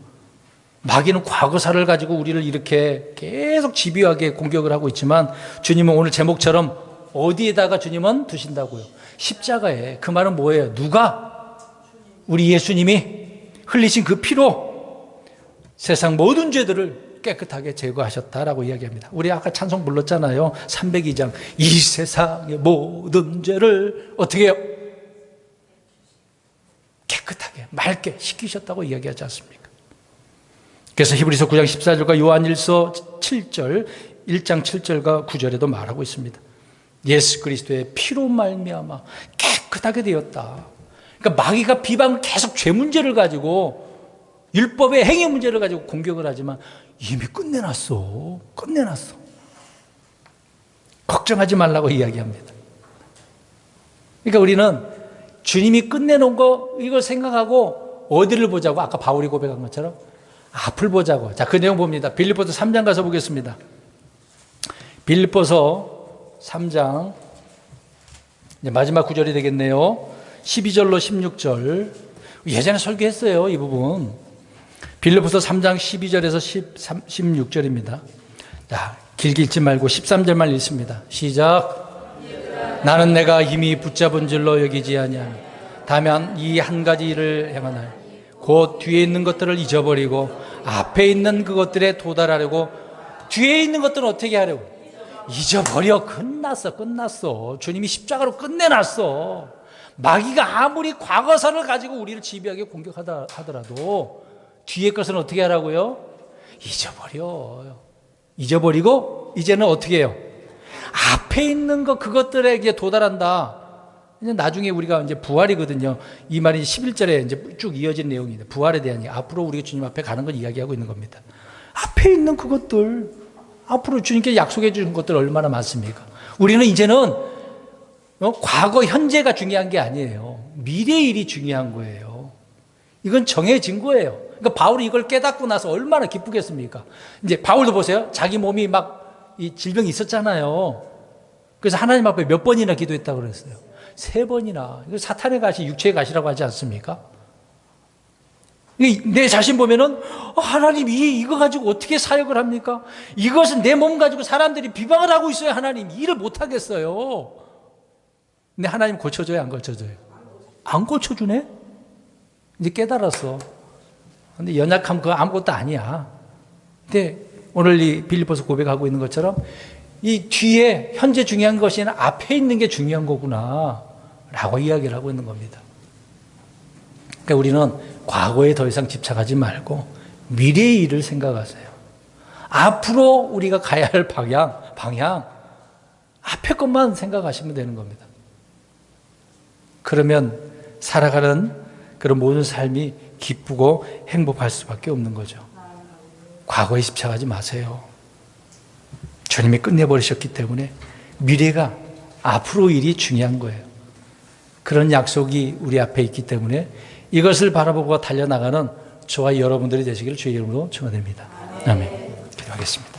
A: 마귀는 과거사를 가지고 우리를 이렇게 계속 집요하게 공격을 하고 있지만 주님은 오늘 제목처럼 어디에다가 주님은 두신다고요? 십자가에. 그 말은 뭐예요? 누가? 우리 예수님이 흘리신 그 피로 세상 모든 죄들을 깨끗하게 제거하셨다라고 이야기합니다. 우리 아까 찬송 불렀잖아요. 302장. 이 세상의 모든 죄를 어떻게 해요? 깨끗하게 맑게 씻기셨다고 이야기하지 않습니까? 그래서 히브리서 9장 14절과 요한일서 7절 1장 7절과 9절에도 말하고 있습니다. 예수 그리스도의 피로 말미암아 깨끗하게 되었다. 그러니까 마귀가 비방을 계속 죄 문제를 가지고 율법의 행위 문제를 가지고 공격을 하지만 이미 끝내놨어. 걱정하지 말라고 이야기합니다. 그러니까 우리는 주님이 끝내놓은 거 이걸 생각하고 어디를 보자고, 아까 바울이 고백한 것처럼 앞을 보자고. 자, 그 내용 봅니다. 빌립보서 3장 가서 보겠습니다. 빌립보서 3장 이제 마지막 구절이 되겠네요. 12절로 16절. 예전에 설교했어요, 이 부분. 빌립보서 3장 12절에서 16절입니다. 자, 길게 읽지 말고 13절만 읽습니다. 시작. 나는 내가 힘이 붙잡은 줄로 여기지 아니하니 다만 이 한 가지 일을 행하나니 곧 뒤에 있는 것들을 잊어버리고 앞에 있는 그것들에 도달하려고. 뒤에 있는 것들은 어떻게 하려고? 잊어버려. 끝났어. 주님이 십자가로 끝내놨어. 마귀가 아무리 과거사를 가지고 우리를 집요하게 공격하다 하더라도 뒤에 것은 어떻게 하라고요? 잊어버리고 이제는 어떻게 해요? 앞에 있는 것, 그것들에게 도달한다. 이제 나중에 우리가 이제 부활이거든요. 이 말이 11절에 이제 쭉 이어진 내용입니다. 부활에 대한 얘기. 앞으로 우리가 주님 앞에 가는 걸 이야기하고 있는 겁니다. 앞에 있는 그것들, 앞으로 주님께 약속해 주신 것들 얼마나 많습니까? 우리는 이제는 과거, 현재가 중요한 게 아니에요. 미래의 일이 중요한 거예요. 이건 정해진 거예요. 그러니까 바울이 이걸 깨닫고 나서 얼마나 기쁘겠습니까? 이제 바울도 보세요. 자기 몸이 막 이 질병이 있었잖아요. 그래서 하나님 앞에 몇 번이나 기도했다고 그랬어요. 3번이나. 이거 사탄의 가시, 육체의 가시라고 하지 않습니까? 내 자신 보면은 하나님이 이거 가지고 어떻게 사역을 합니까? 이것은 내 몸 가지고 사람들이 비방을 하고 있어요. 하나님 일을 못 하겠어요. 근데 하나님 고쳐줘요, 안 고쳐줘요? 안 고쳐주네? 이제 깨달았어. 근데 연약함 그거 아무것도 아니야. 근데 오늘 이 빌립보서 고백하고 있는 것처럼 이 뒤에 현재 중요한 것이 아니라 앞에 있는 게 중요한 거구나 라고 이야기를 하고 있는 겁니다. 그러니까 우리는 과거에 더 이상 집착하지 말고 미래의 일을 생각하세요. 앞으로 우리가 가야 할 방향 앞에 것만 생각하시면 되는 겁니다. 그러면 살아가는 그런 모든 삶이 기쁘고 행복할 수밖에 없는 거죠. 과거에 집착하지 마세요. 주님이 끝내버리셨기 때문에 미래가, 앞으로 일이 중요한 거예요. 그런 약속이 우리 앞에 있기 때문에 이것을 바라보고 달려나가는 저와 여러분들이 되시기를 주의 이름으로 축원드립니다. 아멘. 기도하겠습니다.